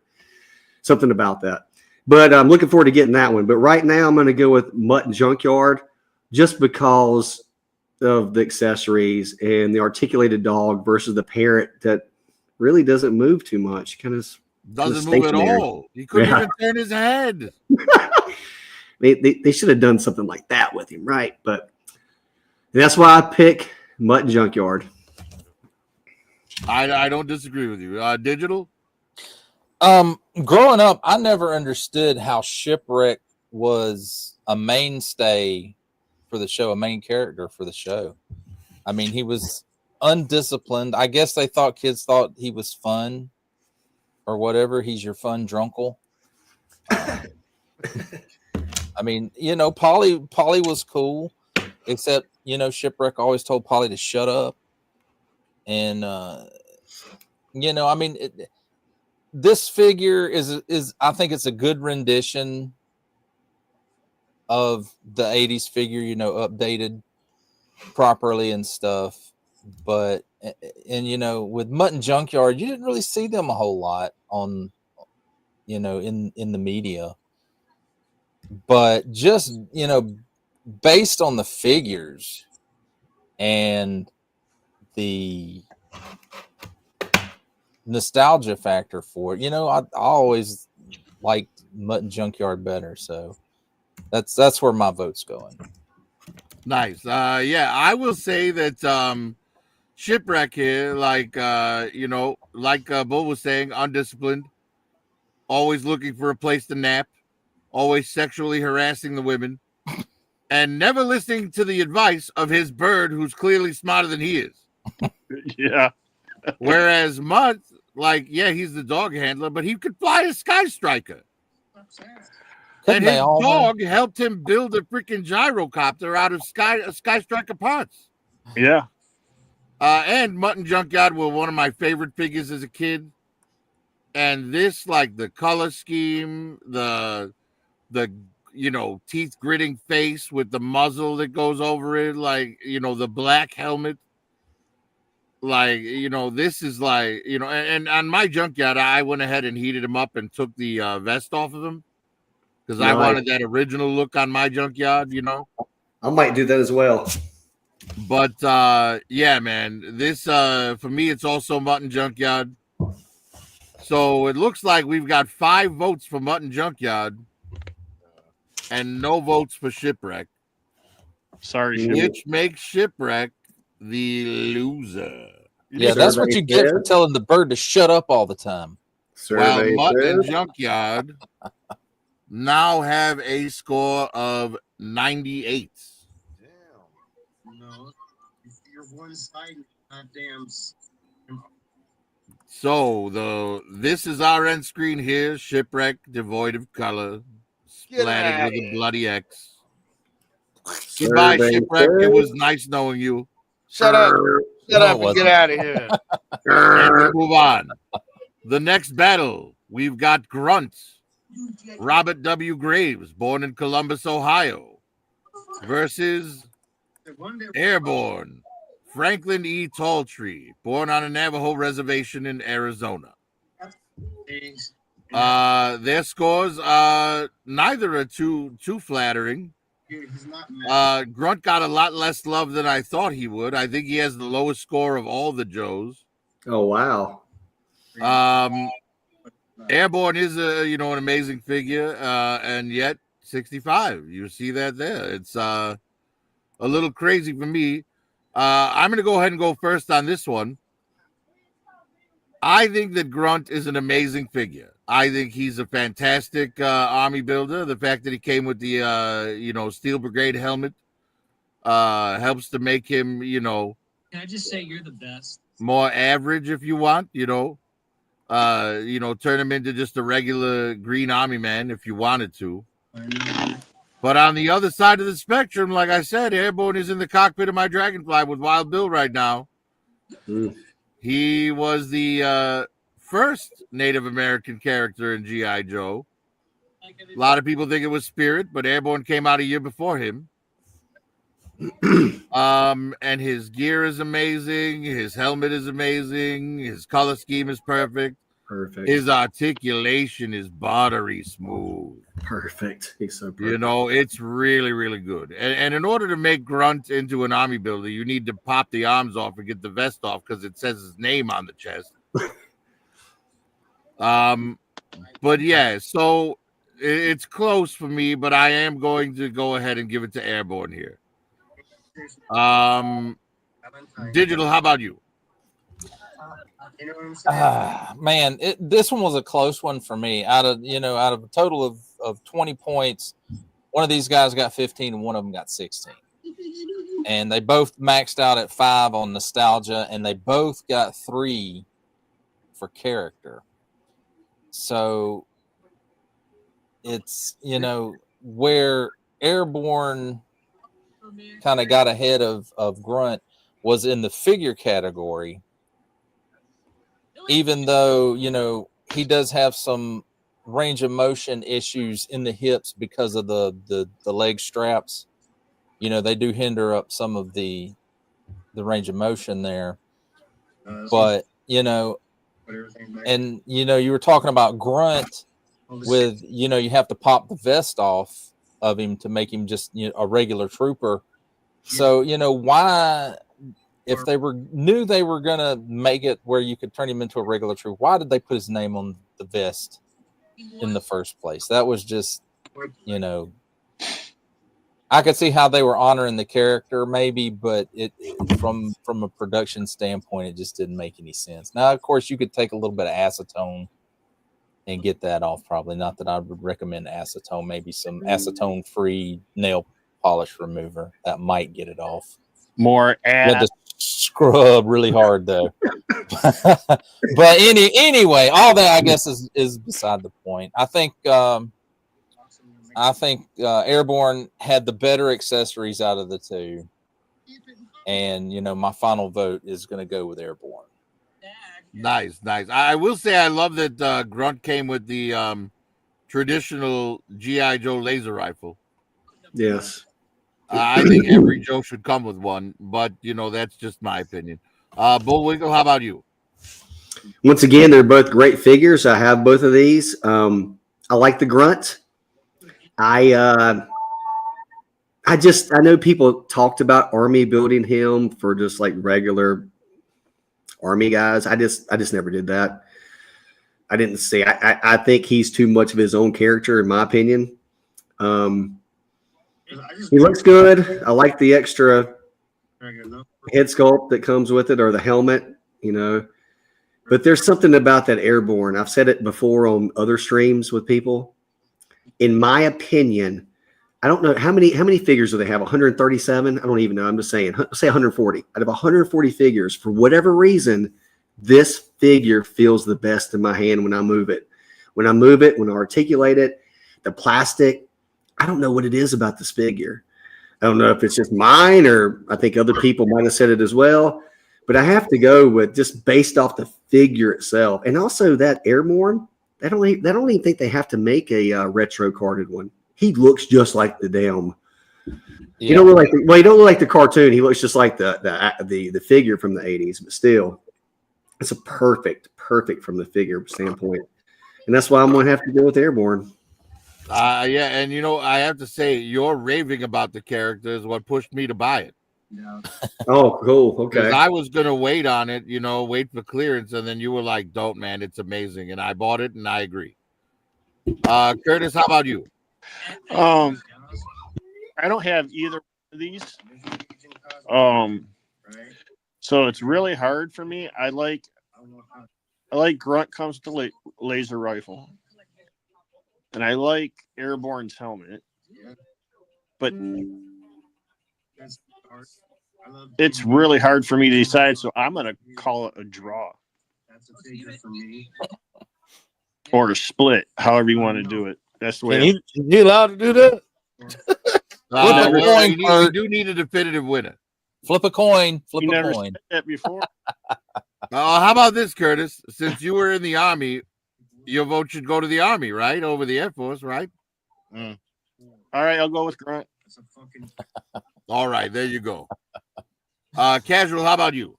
Something about that. But I'm looking forward to getting that one. But right now, I'm gonna go with Mutton Junkyard, just because of the accessories and the articulated dog versus the parrot that really doesn't move too much. Kind of
doesn't move at all. He couldn't even turn his head.
They should have done something like that with him, right? But that's why I pick Mutton Junkyard.
I don't disagree with you. Digital.
Growing up, I never understood how Shipwreck was a mainstay for the show, a main character for the show. I mean, he was undisciplined. I guess kids thought he was fun or whatever. He's your fun drunkle. I mean, Polly was cool, except, Shipwreck always told Polly to shut up. And, I mean, this figure is I think it's a good rendition of the 80s figure, updated properly and stuff. But, and, with Mutton Junkyard, you didn't really see them a whole lot on, in the media. But just, based on the figures and the nostalgia factor for it, I always liked Mutton Junkyard better. So that's where my vote's going.
Nice. Yeah, I will say that Shipwreck here, like Bull was saying, undisciplined, always looking for a place to nap, always sexually harassing the women, and never listening to the advice of his bird, who's clearly smarter than he is.
Yeah.
Whereas Mutt, he's the dog handler, but he could fly a Sky Striker. And his dog helped him build a freaking gyrocopter out of Sky Striker parts.
Yeah.
And Mutton Junkyard were one of my favorite figures as a kid. And this, the color scheme, the teeth gritting face with the muzzle that goes over it, the black helmet. This is and on my Junkyard, I went ahead and heated him up and took the vest off of him because I wanted that original look on my Junkyard,
I might do that as well.
But yeah, man, this for me, it's also Mutton Junkyard. So it looks like we've got 5 votes for Mutton Junkyard and no votes for Shipwreck,
Sorry,
Mm.
which makes Shipwreck the loser.
Yeah, that's what
Survey
you get for
says-
telling the bird to shut up all the time.
While
Survey
Mutton and
says-
Junkyard now have a score of 98.
No, you're one-sided. Goddamn.
So this is our end screen here. Shipwreck, devoid of color, splattered with a bloody X. Goodbye,
Survey
Shipwreck. It
says-
was nice knowing you.
Shut up. Shut
No,
up
it
and get
wasn't.
out of here.
And we move on. The next battle, we've got Grunt, Robert W. Graves, born in Columbus, Ohio, versus Airborne, Franklin E. Talltree, born on a Navajo reservation in Arizona. Their scores, neither are too flattering. Grunt got a lot less love than I thought he would. I think he has the lowest score of all the Joes.
Oh wow.
Airborne is an amazing figure, and yet 65. You see that there. It's a little crazy for me. I'm going to go ahead and go first on this one. I think that Grunt is an amazing figure. I think he's a fantastic army builder. The fact that he came with the Steel Brigade helmet helps to make him,
Can I just say you're the best?
more average if you want, turn him into just a regular green army man if you wanted to. But on the other side of the spectrum, like I said, Airborne is in the cockpit of my Dragonfly with Wild Bill right now.
Mm.
He was the first Native American character in G.I. Joe. A lot of people think it was Spirit, but Airborne came out a year before him. And his gear is amazing. His helmet is amazing. His color scheme is perfect.
Perfect.
His articulation is buttery smooth.
Perfect. He's so perfect.
It's really, really good. And in order to make Grunt into an army builder, you need to pop the arms off and get the vest off because it says his name on the chest. But yeah, so it's close for me, but I am going to go ahead and give it to Airborne here. Digital, how about you?
You know what I'm saying?
Man, this one was a close one for me. Out of a total of 20 points, one of these guys got 15 and one of them got 16. And they both maxed out at 5 on nostalgia, and they both got 3 for character. So it's, where Airborne kind of got ahead of Grunt was in the figure category. Even though, he does have some range of motion issues in the hips because of the leg straps, they do hinder up some of the range of motion there. But, and, you were talking about Grunt with, you have to pop the vest off of him to make him just a regular trooper. So, why... If they knew they were gonna make it where you could turn him into a regular troop, why did they put his name on the vest in the first place? That was just, I could see how they were honoring the character, maybe, but it from a production standpoint, it just didn't make any sense. Now, of course, you could take a little bit of acetone and get that off. Probably not that I would recommend acetone. Maybe some acetone-free nail polish remover that might get it off.
More
You had to scrub really hard though. But anyway, all that I guess is beside the point. I think Airborne had the better accessories out of the two, and my final vote is going to go with Airborne.
Nice. I will say I love that Grunt came with the traditional G.I. Joe laser rifle.
Yes.
I think every Joe should come with one, but that's just my opinion. Bullwinkle, how about you?
Once again, they're both great figures. I have both of these. I like the Grunt. I I know people talked about Army building him for just like regular Army guys. I just never did that. I didn't see. I think he's too much of his own character, in my opinion. He looks good. I like the extra head sculpt that comes with it, or the helmet, you know. But there's something about that Airborne. I've said it before on other streams with people. In my opinion, I don't know how many figures do they have? 137? I don't even know. I'm just saying. Say 140. Out of 140 figures, for whatever reason, this figure feels the best in my hand when I move it. When I move it, when I articulate it, the plastic, I don't know what it is about this figure. I don't know if it's just mine, or I think other people might have said it as well. But I have to go with just based off the figure itself. And also that Airborne, I don't even think they have to make a retro carded one. He looks just like the damn. Yeah. He don't look like he don't look like the cartoon. He looks just like the figure from the 80s, but still, it's a perfect from the figure standpoint. And that's why I'm going to have to go with Airborne.
Yeah, and I have to say, your raving about the character is what pushed me to buy it.
Oh, cool. Okay.
I was gonna wait on it, wait for clearance, and then you were like, "Don't, man, it's amazing," and I bought it, and I agree. Curtis, how about you?
I don't have either of these. So it's really hard for me. I like Grunt comes to laser rifle, and I like Airborne's helmet, but it's really hard for me to decide. So I'm gonna call it a draw. That's a figure for me. Or a split, however you want to do it. That's the way.
You allowed to do that?
You do need a definitive winner.
Flip a coin.
You never said that before.
How about this, Curtis? Since you were in the Army, your vote should go to the Army, right? Over the Air Force, right?
All right, I'll go with Grunt.
All right, there you go. Casual, how about you?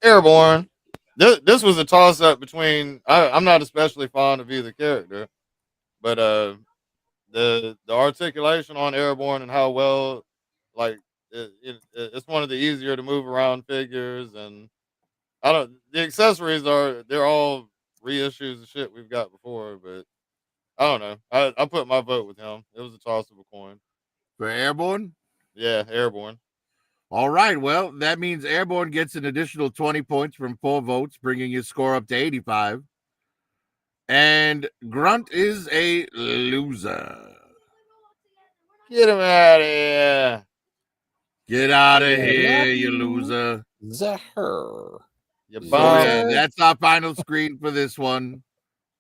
Airborne. This was a toss-up between. I'm not especially fond of either character, but the articulation on Airborne and how well, like, it's one of the easier to move around figures, and the accessories they're all reissues of shit we've got before, but I don't know. I put my vote with him. It was a toss of a coin
for Airborne.
Yeah, Airborne.
All right. Well, that means Airborne gets an additional 20 points from 4 votes, bringing his score up to 85. And Grunt is a loser.
Get him out of here.
Get out of here, you loser.
Zahir.
That's our final screen for this one.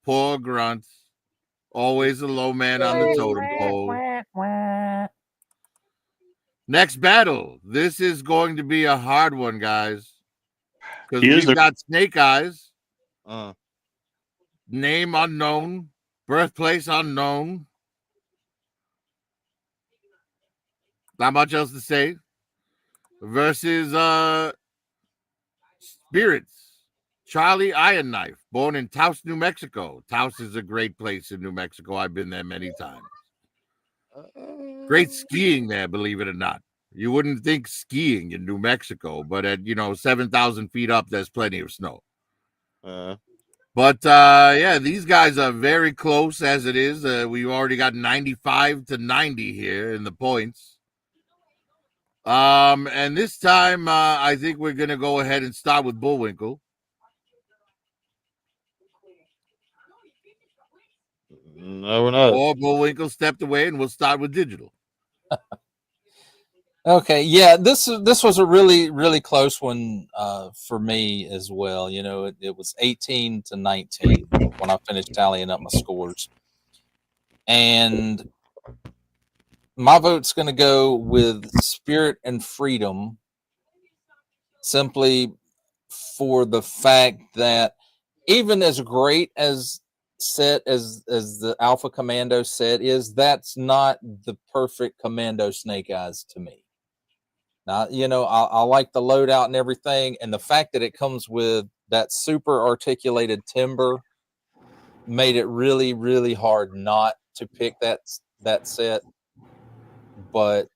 Poor Grunt. Always a low man on the totem pole. Next battle. This is going to be a hard one, guys. Because we've got Snake Eyes. Name unknown. Birthplace unknown. Not much else to say. Versus Spirits. Charlie Iron Knife. Born in Taos, New Mexico. Taos is a great place in New Mexico. I've been there many times. Great skiing there, believe it or not. You wouldn't think skiing in New Mexico, but at 7,000 feet up, there's plenty of snow. But these guys are very close as it is. We've already got 95 to 90 here in the points. And this time, I think we're gonna go ahead and start with Bullwinkle.
No, we're not.
Or Bullwinkle stepped away, and we'll start with Digital.
Okay, yeah, this was a really, really close one for me as well. It was 18 to 19 when I finished tallying up my scores. And my vote's going to go with Spirit and Freedom, simply for the fact that even as great as set as the Alpha Commando set is, that's not the perfect Commando Snake Eyes to me. Now, I like the loadout and everything, and the fact that it comes with that super articulated timber made it really, really hard not to pick that set. But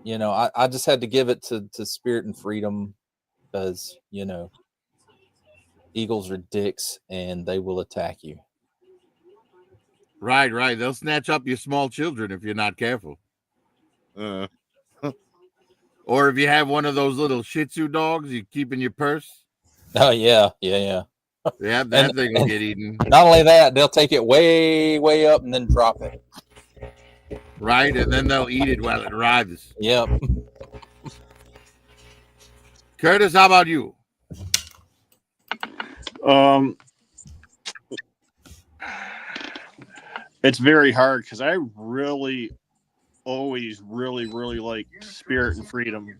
you know, I just had to give it to Spirit and Freedom because, you know, eagles are dicks and they will attack you.
Right. They'll snatch up your small children if you're not careful. Or if you have one of those little Shih Tzu dogs you keep in your purse.
Oh, yeah.
Yeah, that thing will get eaten.
Not only that, they'll take it way, way up and then drop it.
Right, and then they'll eat it while it rises.
Yep.
Curtis, how about you?
It's very hard because I really always really like Spirit and Freedom.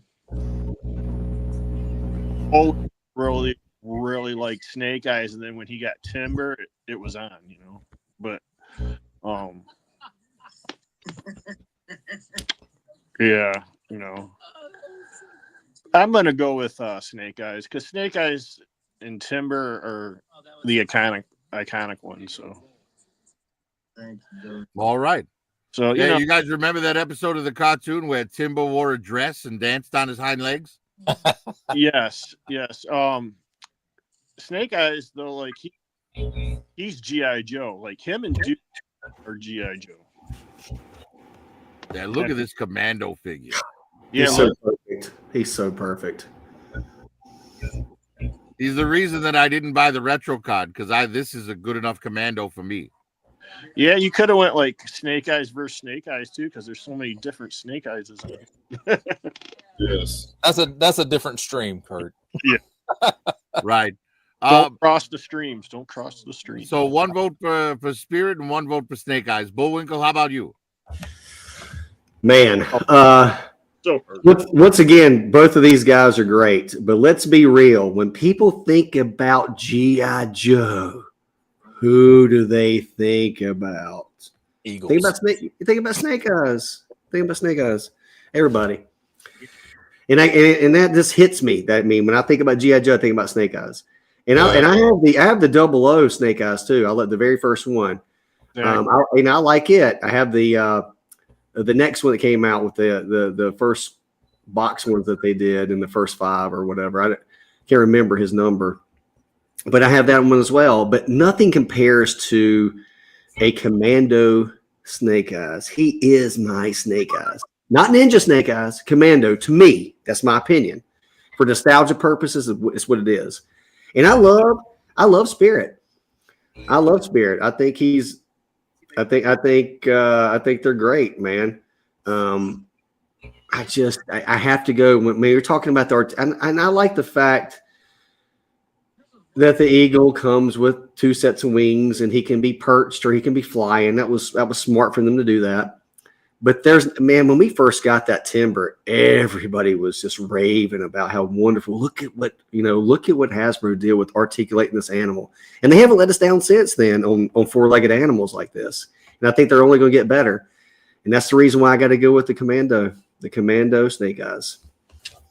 Oh, really like Snake Eyes, and then when he got Timber, it was on, you know. But yeah, you know, I'm gonna go with Snake Eyes because Snake Eyes and Timber are the iconic ones. So,
all right.
So
you guys remember that episode of the cartoon where Timber wore a dress and danced on his hind legs?
Yes. Snake Eyes though, like he's G.I. Joe. Like him and Duke are G.I. Joe.
Yeah, look at this commando figure.
Yeah,
He's so perfect. He's so perfect.
He's the reason that I didn't buy the retro card because this is a good enough commando for me.
Yeah, you could have went like Snake Eyes versus Snake Eyes too, because there's so many different Snake Eyes.
Yes,
that's a different stream, Kurt.
Yeah,
right.
Don't cross the streams. Don't cross the streams.
So one vote for Spirit and one vote for Snake Eyes. Bullwinkle, how about you?
Man,
So
once again, both of these guys are great, but let's be real. When people think about G.I. Joe, who do they think about?
Eagles.
Think about Snake Eyes. Think about Snake Eyes. Everybody. And that just hits me. When I think about G.I. Joe, I think about Snake Eyes. And I have the 00 Snake Eyes too. I love the very first one.
yeah.
I like it. I have the next one that came out with the first box ones that they did in the first 5 or whatever. I can't remember his number, but I have that one as well. But nothing compares to a Commando Snake Eyes. He is my Snake Eyes, not Ninja Snake Eyes. Commando, to me, that's my opinion. For nostalgia purposes, it's what it is. And I love Spirit. I love Spirit. I think I think they're great, man. I have to go when you're talking about the art, and I like the fact that the eagle comes with 2 sets of wings and he can be perched or he can be flying. That was smart for them to do that. But when we first got that Timber, everybody was just raving about how wonderful. Look at what Hasbro did with articulating this animal. And they haven't let us down since then on 4-legged animals like this. And I think they're only going to get better. And that's the reason why I got to go with the Commando Snake Eyes.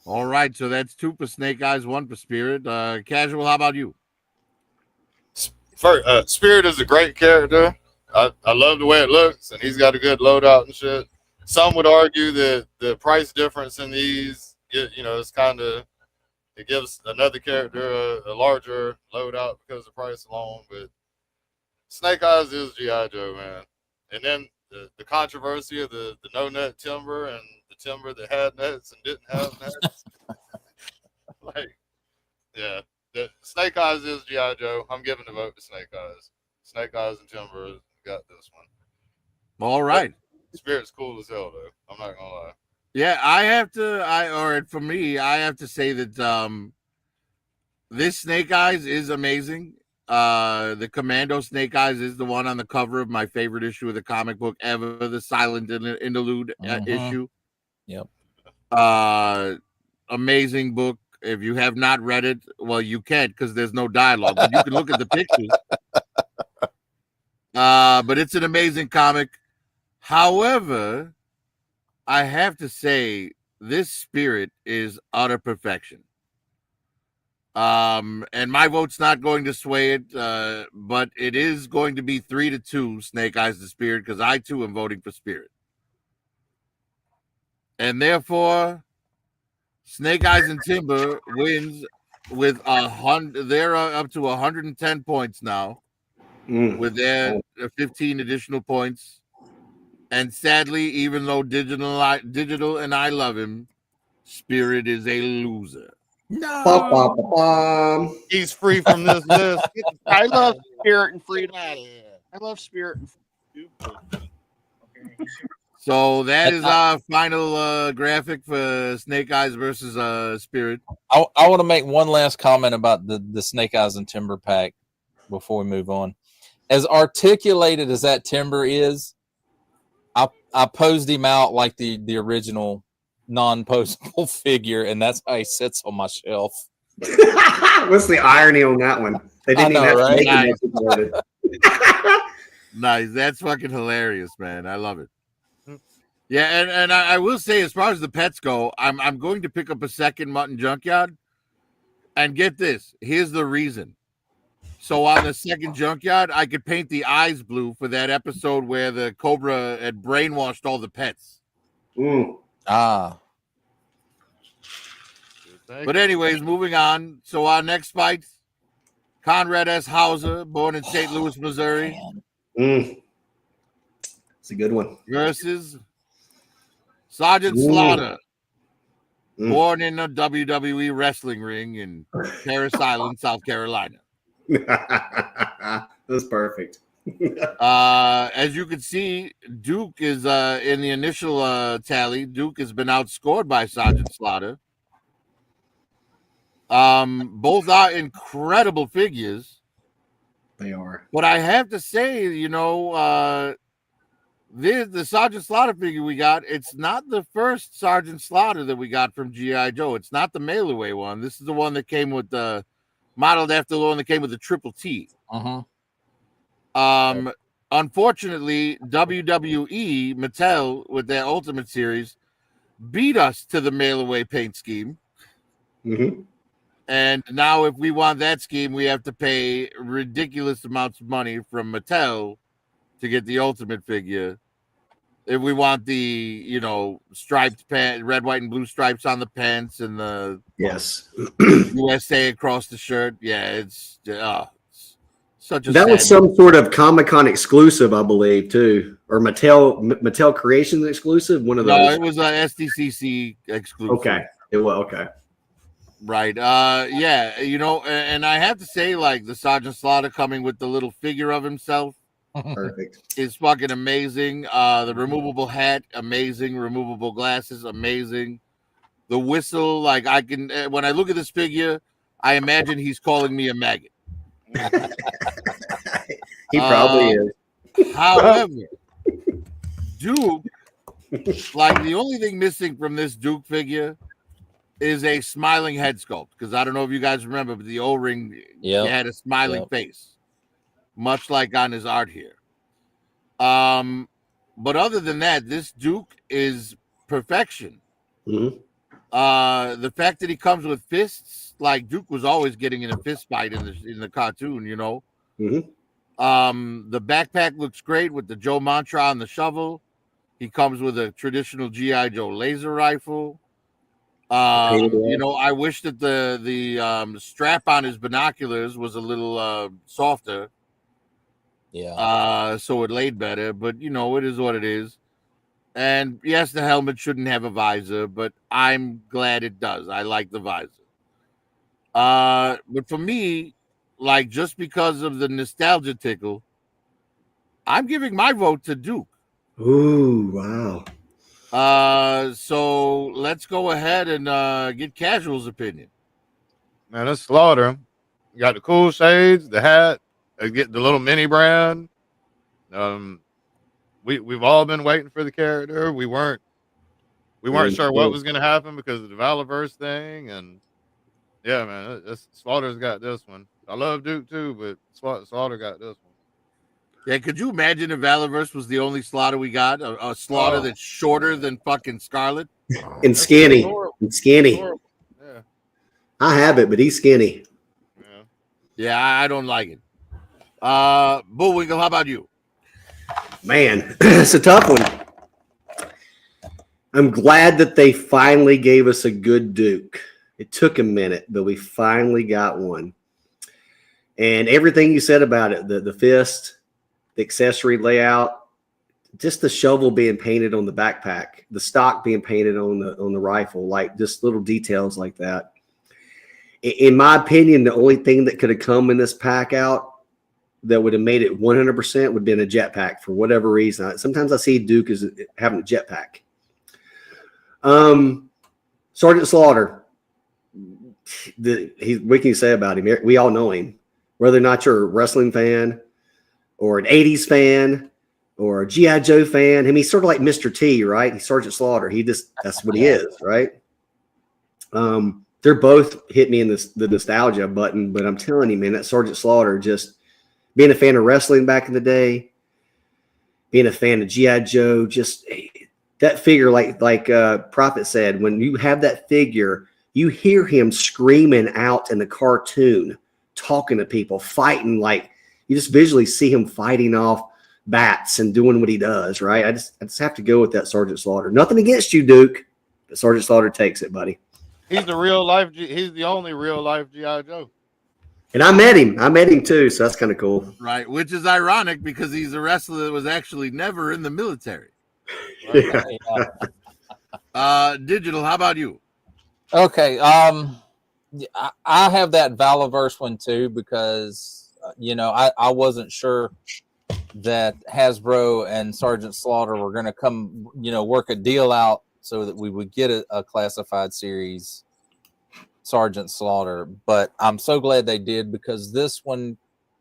All right. So that's 2 for Snake Eyes, 1 for Spirit. Casual, how about you?
Spirit is a great character. I love the way it looks, and he's got a good loadout and shit. Some would argue that the price difference in these, it's it gives another character a larger loadout because of the price alone. But Snake Eyes is G.I. Joe, man. And then the controversy of the no-net Timber and the Timber that had nets and didn't have nets. The Snake Eyes is G.I. Joe. I'm giving the vote to Snake Eyes. Snake Eyes and Timber got this one.
All right.
But Spirit's cool as hell, though. I'm not gonna lie.
Yeah, for me, I have to say that this Snake Eyes is amazing. The Commando Snake Eyes is the one on the cover of my favorite issue of the comic book ever, the Silent Interlude issue.
Yep.
Amazing book. If you have not read it, well, you can't because there's no dialogue, but you can look at the pictures. But it's an amazing comic. However, I have to say this Spirit is utter perfection. And my vote's not going to sway it, but it is going to be 3-2 Snake Eyes to Spirit because I too am voting for Spirit. And therefore, Snake Eyes and Timber wins with 100. They're up to 110 points now with their 15 additional points. And sadly, even though Digital and I love him, Spirit is a loser.
No.
He's free from this list.
I love Spirit and Freedom. I love Spirit and Freedom.
So that is our final graphic for Snake Eyes versus Spirit.
I want to make one last comment about the Snake Eyes and Timber pack before we move on. As articulated as that Timber is, I posed him out like the original non-posable figure, and that's how he sits on my shelf.
What's the irony on that one? They didn't
I know,
even have to
right?
make it.
Nice. That's fucking hilarious, man. I love it. Yeah, and I will say, as far as the pets go, I'm going to pick up a second Mutton Junkyard. And get this, here's the reason. So on the second Junkyard, I could paint the eyes blue for that episode where the Cobra had brainwashed all the pets.
Ah.
But anyways, moving on. So our next fight, Conrad S. Hauser, born in St. Louis, Missouri.
It's a good one.
Versus Sergeant Slaughter, born in a WWE wrestling ring in Parris Island, South Carolina.
That's perfect.
As you can see, Duke is in the initial tally. Duke has been outscored by Sergeant Slaughter. Both are incredible figures.
They are.
But I have to say, the Sergeant Slaughter figure we got, it's not the first Sergeant Slaughter that we got from G.I. Joe. It's not the mail-away one. This is the one that came with modeled after the one that came with the Triple T. Unfortunately, WWE, Mattel, with their Ultimate Series, beat us to the mail-away paint scheme. And now if we want that scheme, we have to pay ridiculous amounts of money from Mattel to get the Ultimate figure. If we want the, striped pants, red, white, and blue stripes on the pants and the USA across the shirt. Yeah, it's such a
that was some sort of Comic-Con exclusive, I believe, too. Or Mattel Creations exclusive? One of those.
No, it was a SDCC exclusive.
Okay. It was okay.
Right. Yeah, and I have to say, like, the Sergeant Slaughter coming with the little figure of himself.
Perfect.
Is fucking amazing. The removable hat, amazing. Removable glasses, amazing. The whistle, like I can, when I look at this figure, I imagine he's calling me a maggot.
He probably is.
However, Duke, like the only thing missing from this Duke figure is a smiling head sculpt. Because I don't know if you guys remember, but the O-ring had a smiling face. Much like on his art here. But other than that, this Duke is perfection. The fact that he comes with fists, like Duke was always getting in a fist fight in the cartoon, The backpack looks great with the Joe Mantra on the shovel. He comes with a traditional G.I. Joe laser rifle. I wish that the strap on his binoculars was a little softer.
Yeah.
So it laid better, but it is what it is. And yes, the helmet shouldn't have a visor, but I'm glad it does. I like the visor. But for me, like just because of the nostalgia tickle, I'm giving my vote to Duke.
Ooh, wow.
So let's go ahead and get Casual's opinion.
Man, that's Slaughter. You got the cool shades, the hat. Get the little mini brand. We've all been waiting for the character. We weren't sure what was going to happen because of the Valiverse thing, and yeah, man, Slaughter's got this one. I love Duke too, but Slaughter got this one.
Yeah, could you imagine if Valiverse was the only Slaughter we got? A Slaughter that's shorter than fucking Scarlet
and skinny.
Yeah,
I have it, but he's skinny.
Yeah, I don't like it. Bullwinkle, how about you?
Man, it's a tough one. I'm glad that they finally gave us a good Duke. It took a minute, but we finally got one. And everything you said about it, the fist, the accessory layout, just the shovel being painted on the backpack, the stock being painted on the rifle, like just little details like that. In my opinion, the only thing that could have come in this pack out that would have made it 100% would have been a jetpack for whatever reason. Sometimes I see Duke as having a jetpack. Sergeant Slaughter, what can you say about him? We all know him. Whether or not you're a wrestling fan or an 80s fan or a G.I. Joe fan, I mean, he's sort of like Mr. T, right? He's Sergeant Slaughter. That's what he is, right? They're both hit me in the nostalgia button, but I'm telling you, man, that Sergeant Slaughter, just being a fan of wrestling back in the day, being a fan of G.I. Joe, just that figure, like Prophet said, when you have that figure, you hear him screaming out in the cartoon, talking to people, fighting, like you just visually see him fighting off bats and doing what he does, right? I just have to go with that Sergeant Slaughter. Nothing against you, Duke, but Sergeant Slaughter takes it, buddy.
He's the real life. He's the only real life G.I. Joe.
And I met him too, so that's kind of cool.
Right, which is ironic because he's a wrestler that was actually never in the military.
Yeah.
Digital, how about you?
Okay. I have that Valaverse one too because I wasn't sure that Hasbro and Sergeant Slaughter were going to come, work a deal out so that we would get a classified series Sergeant Slaughter. But I'm so glad they did because this one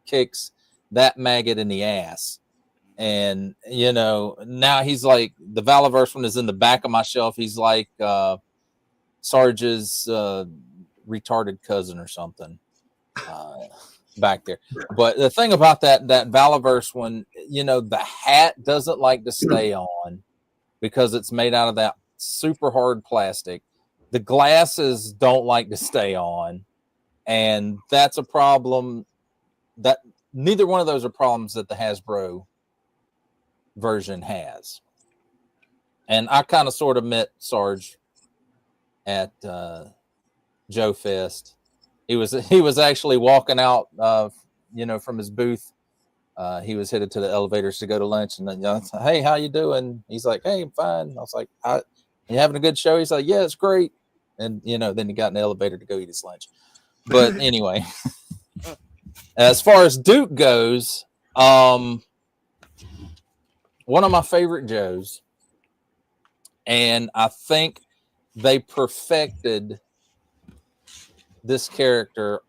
kicks that maggot in the ass. And, now he's like, the Valaverse one is in the back of my shelf. He's like Sarge's retarded cousin or something back there. But the thing about that Valaverse one, the hat doesn't like to stay on because it's made out of that super hard plastic. The glasses don't like to stay on. And that's a problem that neither one of those are problems that the Hasbro version has. And I kind of sort of met Sarge at Joe Fest. He was actually walking out from his booth. He was headed to the elevators to go to lunch, and then hey, how you doing? He's like, hey, I'm fine. I was like, you having a good show? He's like, yeah, it's great. And then he got in the elevator to go eat his lunch. But anyway, as far as Duke goes, one of my favorite Joes, and I think they perfected this character,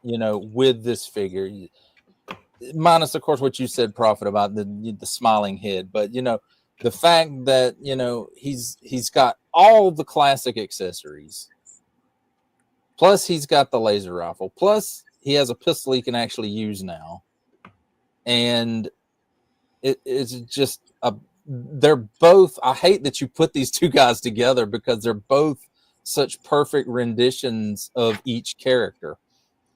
with this figure. Minus, of course, what you said, Prophet, about the smiling head, but the fact that he's got all the classic accessories, plus he's got the laser rifle, plus he has a pistol he can actually use now, and it's just they're both. I hate that you put these two guys together because they're both such perfect renditions of each character.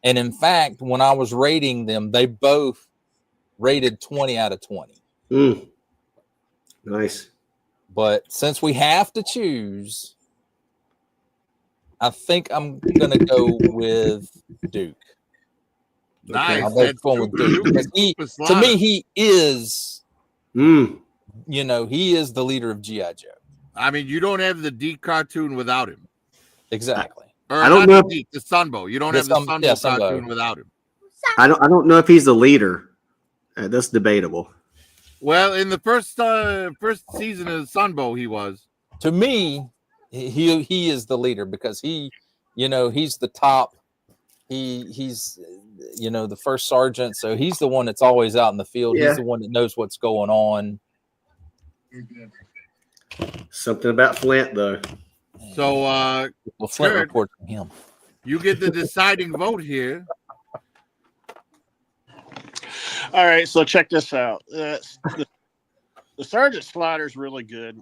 And in fact, when I was rating them, they both rated 20 out of 20.
Nice.
But since we have to choose, I think I'm going to go with Duke.
Nice.
I'll go with Duke. To me, he is, he is the leader of G.I. Joe.
I mean, you don't have the D cartoon without him.
Exactly.
Or I don't know the Sunbow. You don't have the Sunbow cartoon without him.
I don't know if he's the leader. That's debatable.
Well, in the first season of Sunbow, he was.
To me, he is the leader because he's the top. He's the first sergeant, so he's the one that's always out in the field. Yeah. He's the one that knows what's going on.
Something about Flint, though.
So,
Flint reports from him.
You get the deciding vote here.
All right, so check this out. The Sergeant Slaughter is really good.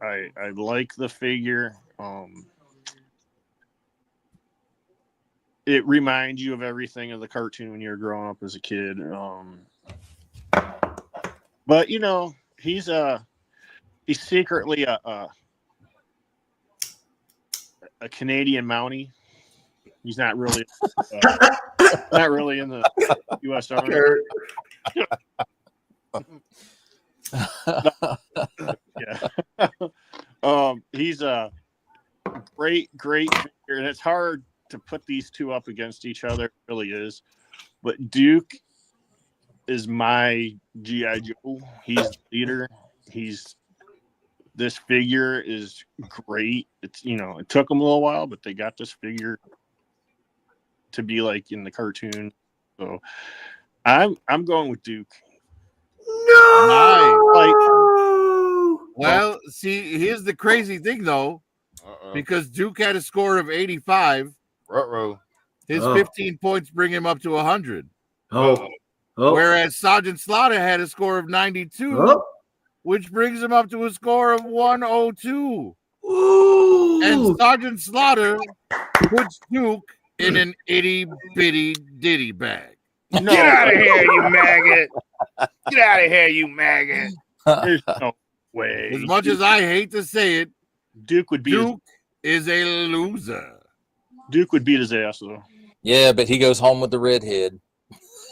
I like the figure. It reminds you of everything of the cartoon when you're growing up as a kid. But he's secretly a a Canadian Mountie. He's not really in the U.S. Army. Yeah. He's a great figure, and it's hard to put these two up against each other. It really is. But Duke is my G.I. Joe. He's the leader. This figure is great. It's it took them a little while, but they got this figure to be like in the cartoon. So I'm going with Duke.
No. Well, see, here's the crazy thing though, because Duke had a score of 85. His 15 points bring him up to 100. Whereas Sergeant Slaughter had a score of 92, which brings him up to a score of 102. And Sergeant Slaughter puts Duke in an itty bitty ditty bag.
No. Get out of here, you maggot! Get out of here, you maggot!
There's no way.
As much as I hate to say it,
Duke
is a loser.
Duke would beat his ass though.
Yeah, but he goes home with the redhead.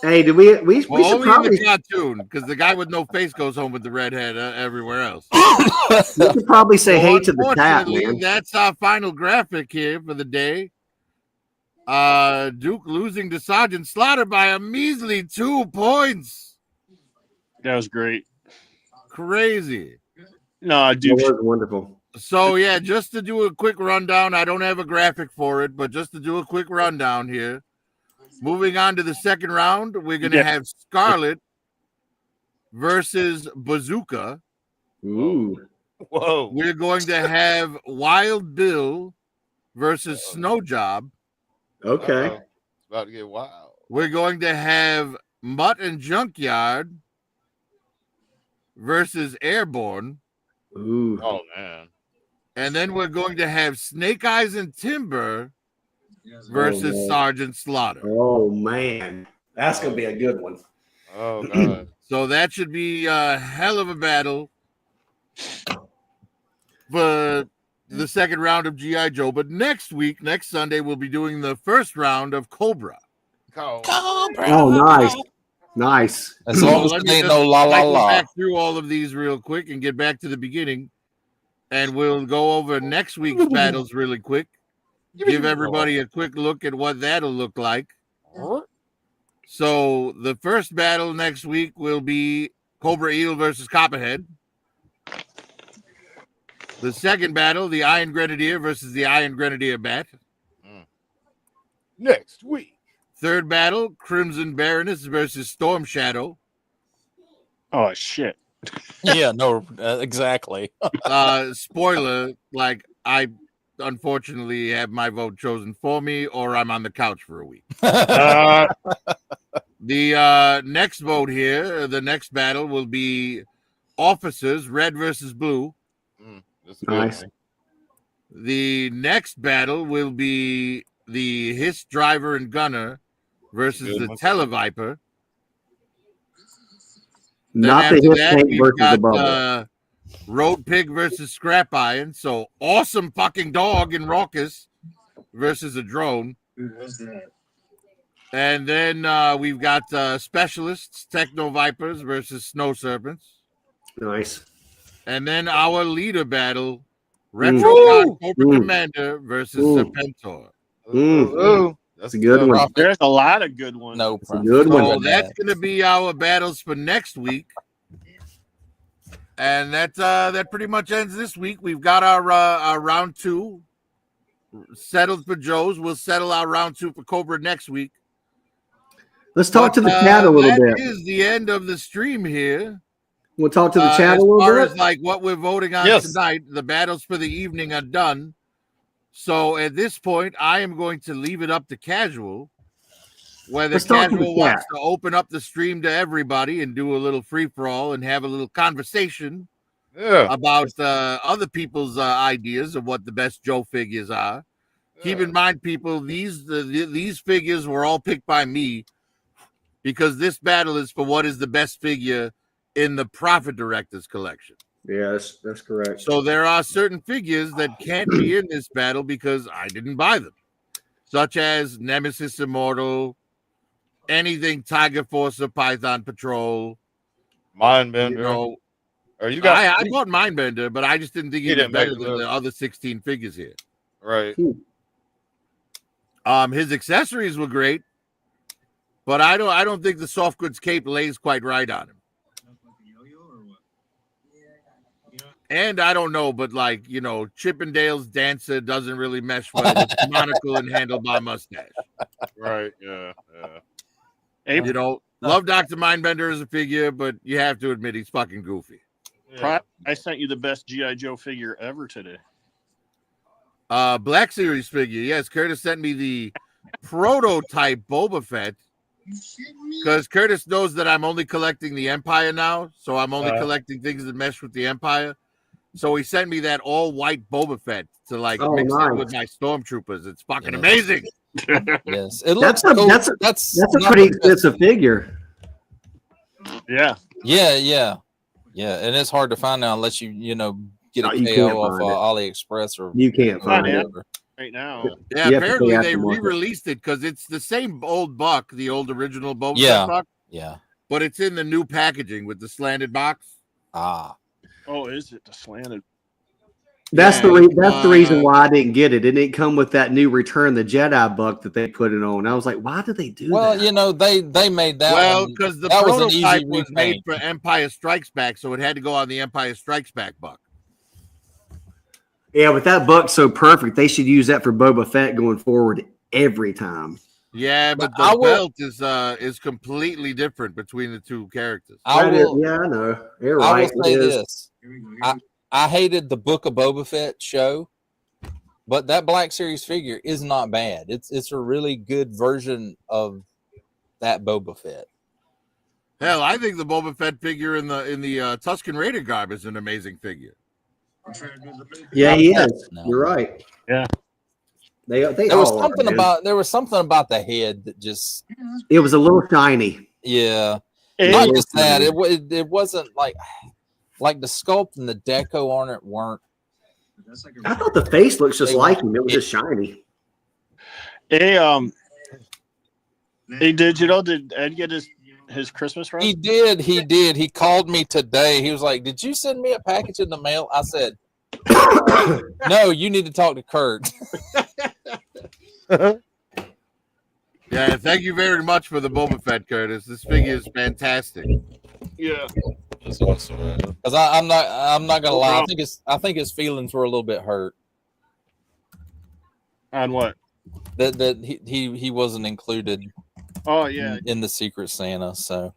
Hey, did we
Well,
should
only
probably
in the cartoon, because the guy with no face goes home with the redhead everywhere else.
we should probably say hey to the chat,
Unfortunately,
man.
that's our final graphic here for the day. Duke losing to Sergeant Slaughter by a measly 2 points.
That was great.
Crazy.
No, Duke
That was wonderful.
So, yeah, just to do a quick rundown, I don't have a graphic for it, but just to do a quick rundown here. Moving on to the second round, we're going to have Scarlet versus Bazooka.
Ooh.
Whoa.
We're going to have Wild Bill versus Snow Job.
Okay.
It's about to get wild.
We're going to have Mutt and Junkyard versus Airborne.
Ooh.
Oh, man.
And then we're going to have Snake Eyes and Timber versus Sergeant Slaughter.
Oh, man. That's going to be a good one.
Oh, God.
So that should be a hell of a battle for the second round of G.I. Joe. But next Sunday, we'll be doing the first round of Cobra.
Oh, nice. Nice.
As long as
let
it
me
ain't
just
no la la
cycle
la.
back through all of these real quick and get back to the beginning. And we'll go over next week's battles really quick. Give everybody a quick look at what that'll look like. So the first battle next week will be Cobra Eel versus Copperhead. The second battle, the Iron Grenadier versus the Iron Grenadier Bat.
Next week.
Third battle, Crimson Baroness versus Storm Shadow.
Oh shit.
Yeah, no, exactly.
Spoiler, like I unfortunately have my vote chosen for me, or I'm on the couch for a week. The next vote here, the next battle will be Officers, Red versus Blue.
Nice.
The next battle will be the Hiss Driver and Gunner versus the Televiper.
Not the hip tank versus the bubble.
Road Pig versus Scrap Iron. So Awesome Fucking Dog and Raucous versus a drone. And then we've got Specialists, Techno Vipers versus Snow Serpents.
Nice.
And then our leader battle, Retrocon Cobra Commander versus Serpentor.
That's
a good one.
There's a lot of good ones.
No
That's a good
So
one.
that's going to be our battles for next week. And that pretty much ends this week. We've got our round 2 settled for Joe's. We'll settle our round 2 for Cobra next week.
Let's talk to the chat a little bit.
That is the end of the stream here.
We'll talk to the chat a little
As far
bit.
as like what we're voting on tonight, the battles for the evening are done. So at this point, I am going to leave it up to Casual, whether Casual wants to open up the stream to everybody and do a little free-for-all and have a little conversation about other people's ideas of what the best Joe figures are. Keep in mind, people, these figures were all picked by me because this battle is for what is the best figure in the Profit Directors collection.
Yeah, that's correct.
So there are certain figures that can't be in this battle because I didn't buy them, such as Nemesis Immortal, anything Tiger Force or Python Patrol.
Mindbender.
You know,
or you got
I bought Mindbender, but I just didn't think
He
he was
didn't make
better
the
than
list.
the other 16 figures here.
right.
His accessories were great, but I don't think the soft goods cape lays quite right on him. And I don't know, but like, you know, Chippendale's Dancer doesn't really mesh well with monocle and handlebar mustache.
Right. Yeah.
You know, love Dr. Mindbender as a figure, but you have to admit he's fucking goofy.
Yeah.
I sent you the best G.I. Joe figure ever today.
Black Series figure. Yes, Curtis sent me the prototype Boba Fett because Curtis knows that I'm only collecting the Empire now, so I'm only collecting things that mesh with the Empire. So he sent me that all white Boba Fett to like mix it with my Stormtroopers. It's fucking amazing.
Yes, it looks cool. That's
a pretty expensive figure.
Yeah,
and it's hard to find now unless you know get a KO off AliExpress or
you can't find it
right now.
Yeah, apparently they re-released it because it's the same old buck, the old original Boba Fett buck.
Yeah,
but it's in the new packaging with the slanted box.
Oh, is it the slanted?
That's the reason why I didn't get it. It didn't come with that new Return the Jedi buck that they put it on. I was like, why did they do that?
Well, you know, they made that.
Well, because the prototype was made for Empire Strikes Back, so it had to go on the Empire Strikes Back buck.
Yeah, but that buck's so perfect. They should use that for Boba Fett going forward every time.
Yeah, but the belt is completely different between the two characters.
I know. You're right.
I will say this. I hated the Book of Boba Fett show, but that Black Series figure is not bad. It's a really good version of that Boba Fett.
Hell, I think the Boba Fett figure in the Tusken Raider garb is an amazing figure.
Yeah, he is. You're right.
Yeah.
There was something about the head that just
it was a little shiny.
Yeah. Not just that. It wasn't like the sculpt and the deco on it weren't.
I thought the face looks just like him. It was just shiny.
Hey, Digital, did Ed get his Christmas wrap?
He did. He called me today. He was like, "Did you send me a package in the mail?" I said, "No, you need to talk to Kurt."
Yeah, thank you very much for the Boba Fett, Curtis. This figure is fantastic.
Yeah,
that's awesome, man.
Because I'm not gonna lie. I think his feelings were a little bit hurt.
On what?
That he wasn't included.
Oh yeah,
in the Secret Santa. So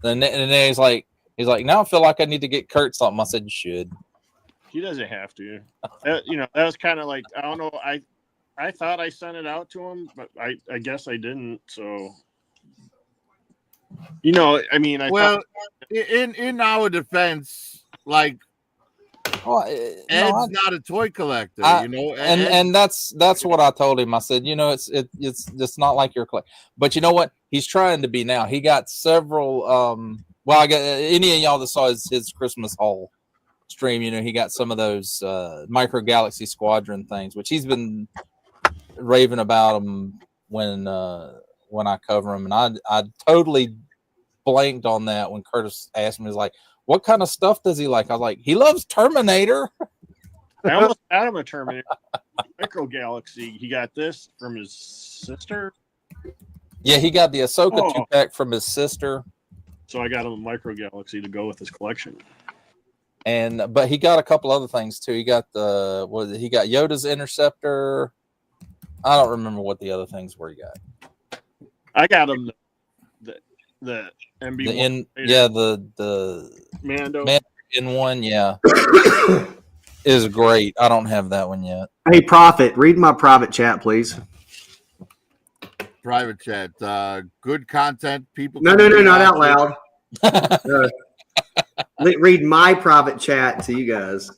then he's like, now I feel like I need to get Kurt something. I said you should.
He doesn't have to. That was kind of like, I don't know. I thought I sent it out to him, but I guess I didn't. So, I mean,
in our defense, like, Ed's not a toy collector,
and that's what I told him. I said, it's not like you're collecting, but you know what? He's trying to be now. He got several. I got any of y'all that saw his Christmas haul stream. He got some of those Micro Galaxy Squadron things, which he's been raving about them when I cover them, and I totally blanked on that when Curtis asked me. He's like, "What kind of stuff does he like?" I was like, "He loves Terminator."
I almost had him a Terminator. Micro Galaxy. He got this from his sister.
Yeah, he got the Ahsoka 2-pack from his sister.
So I got him a Micro Galaxy to go with his collection.
But he got a couple other things too. He got he got Yoda's Interceptor. I don't remember what the other things were he got.
I got him the MB1.
The
Mando
N1, yeah. Is great. I don't have that one yet.
Hey, Prophet, read my private chat, please.
Private chat. Good content. People.
No, not out loud. Read my private chat to you guys.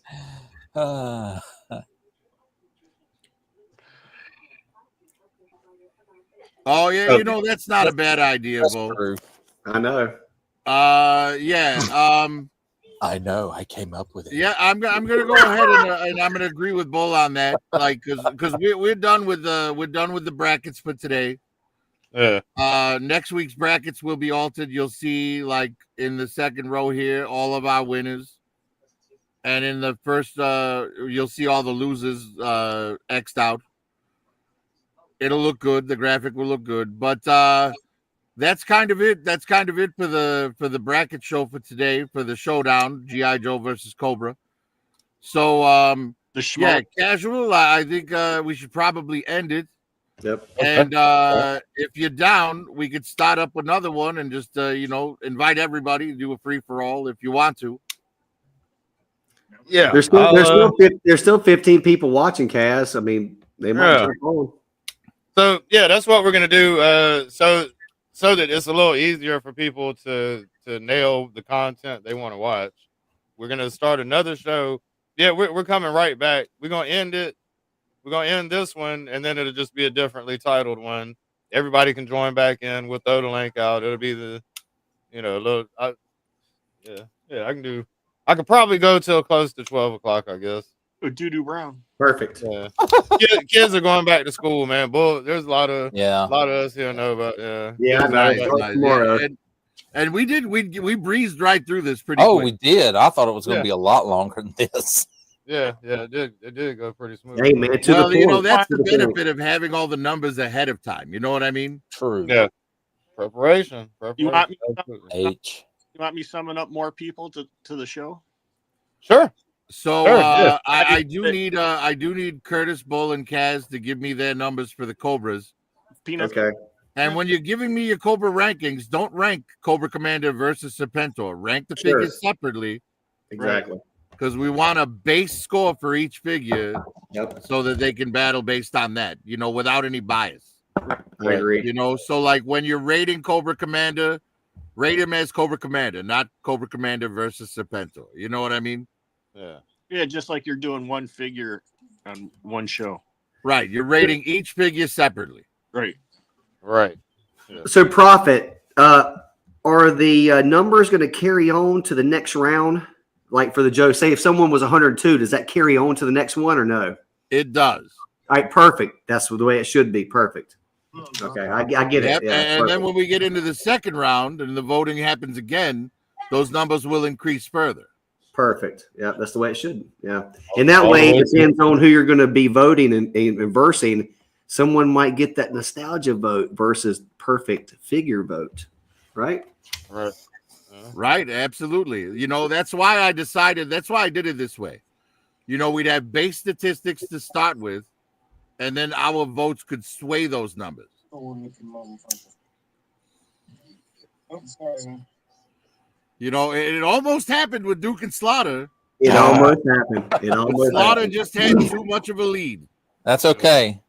Oh yeah, that's not a bad idea, Bo.
I know.
Yeah.
I know. I came up with it.
Yeah, I'm gonna go ahead and I'm gonna agree with Bull on that. Like, because we're done with the brackets for today.
Yeah.
Next week's brackets will be altered. You'll see, like, in the second row here, all of our winners, and in the first, you'll see all the losers xed out. It'll look good. The graphic will look good, but that's kind of it. That's kind of it for the bracket show for today, for the showdown, G.I. Joe versus Cobra. So yeah, casual. I think we should probably end it.
Yep.
And if you're down, we could start up another one and just invite everybody to do a free for all if you want to.
Yeah.
There's still 15 people watching, Kaz. I mean, they might jump on.
So yeah, that's what we're gonna do. So that it's a little easier for people to nail the content they want to watch. We're gonna start another show. Yeah, we're coming right back. We're gonna end it. We're gonna end this one, and then it'll just be a differently titled one. Everybody can join back in. We'll throw the link out. It'll be the, I could probably go till close to 12 o'clock, I guess.
Doo-doo Brown.
Perfect.
Yeah. Kids are going back to school, man. Bull, there's a lot of us here know about.
Nice. And we breezed right through this pretty quick.
We did. I thought it was going to be a lot longer than this.
Yeah, it did go pretty smooth.
Hey, man,
that's the benefit of having all the numbers ahead of time. You know what I mean?
True.
Yeah. Preparation.
You want me summing up more people to the show?
Sure.
So I do need Curtis, Bull, and Kaz to give me their numbers for the Cobras.
Okay.
And when you're giving me your Cobra rankings, don't rank Cobra Commander versus Serpentor. Rank the figures separately.
Exactly.
Because we want a base score for each figure, so that they can battle based on that, without any bias.
I agree.
So like when you're rating Cobra Commander, rate him as Cobra Commander, not Cobra Commander versus Serpentor. You know what I mean?
Yeah, just like you're doing one figure on one show.
Right. You're rating each figure separately.
Right.
Yeah.
So, Prophet, are the numbers going to carry on to the next round? Like for the Joe, say if someone was 102, does that carry on to the next one or no?
It does.
All right, perfect. That's the way it should be. Perfect. Okay, I get it. Yeah,
and then when we get into the second round and the voting happens again, those numbers will increase further.
Perfect. Yeah, that's the way it should. Yeah. And that way it depends on who you're going to be voting and versing. Someone might get that nostalgia vote versus perfect figure vote. Right?
Right.
Right. Absolutely. That's why I did it this way. We'd have base statistics to start with, and then our votes could sway those numbers. It almost happened with Duke and Slaughter.
It almost happened.
Slaughter just had too much of a lead.
That's okay.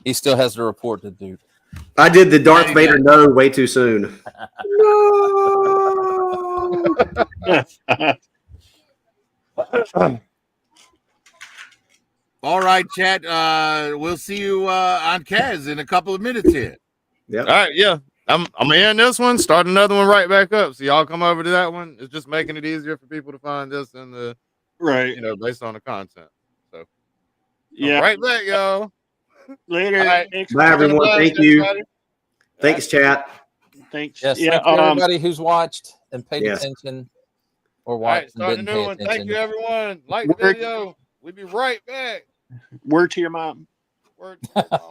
He still has to report to Duke.
I did the Darth Vader no way too soon.
All right, chat. We'll see you on Kaz in a couple of minutes here.
Yeah.
All right. Yeah. I'm gonna end this one, start another one right back up. So y'all come over to that one. It's just making it easier for people to find this and based on the content. So right back, y'all.
Later.
Right.
Bye, everyone. Thank you.
Everybody.
Thanks, chat.
Thanks.
Yes, thank you everybody who's watched and paid attention or watched and didn't pay attention.
Thank you, everyone. Like the video. We'll be right back.
Word to your mom.
Word to your mom.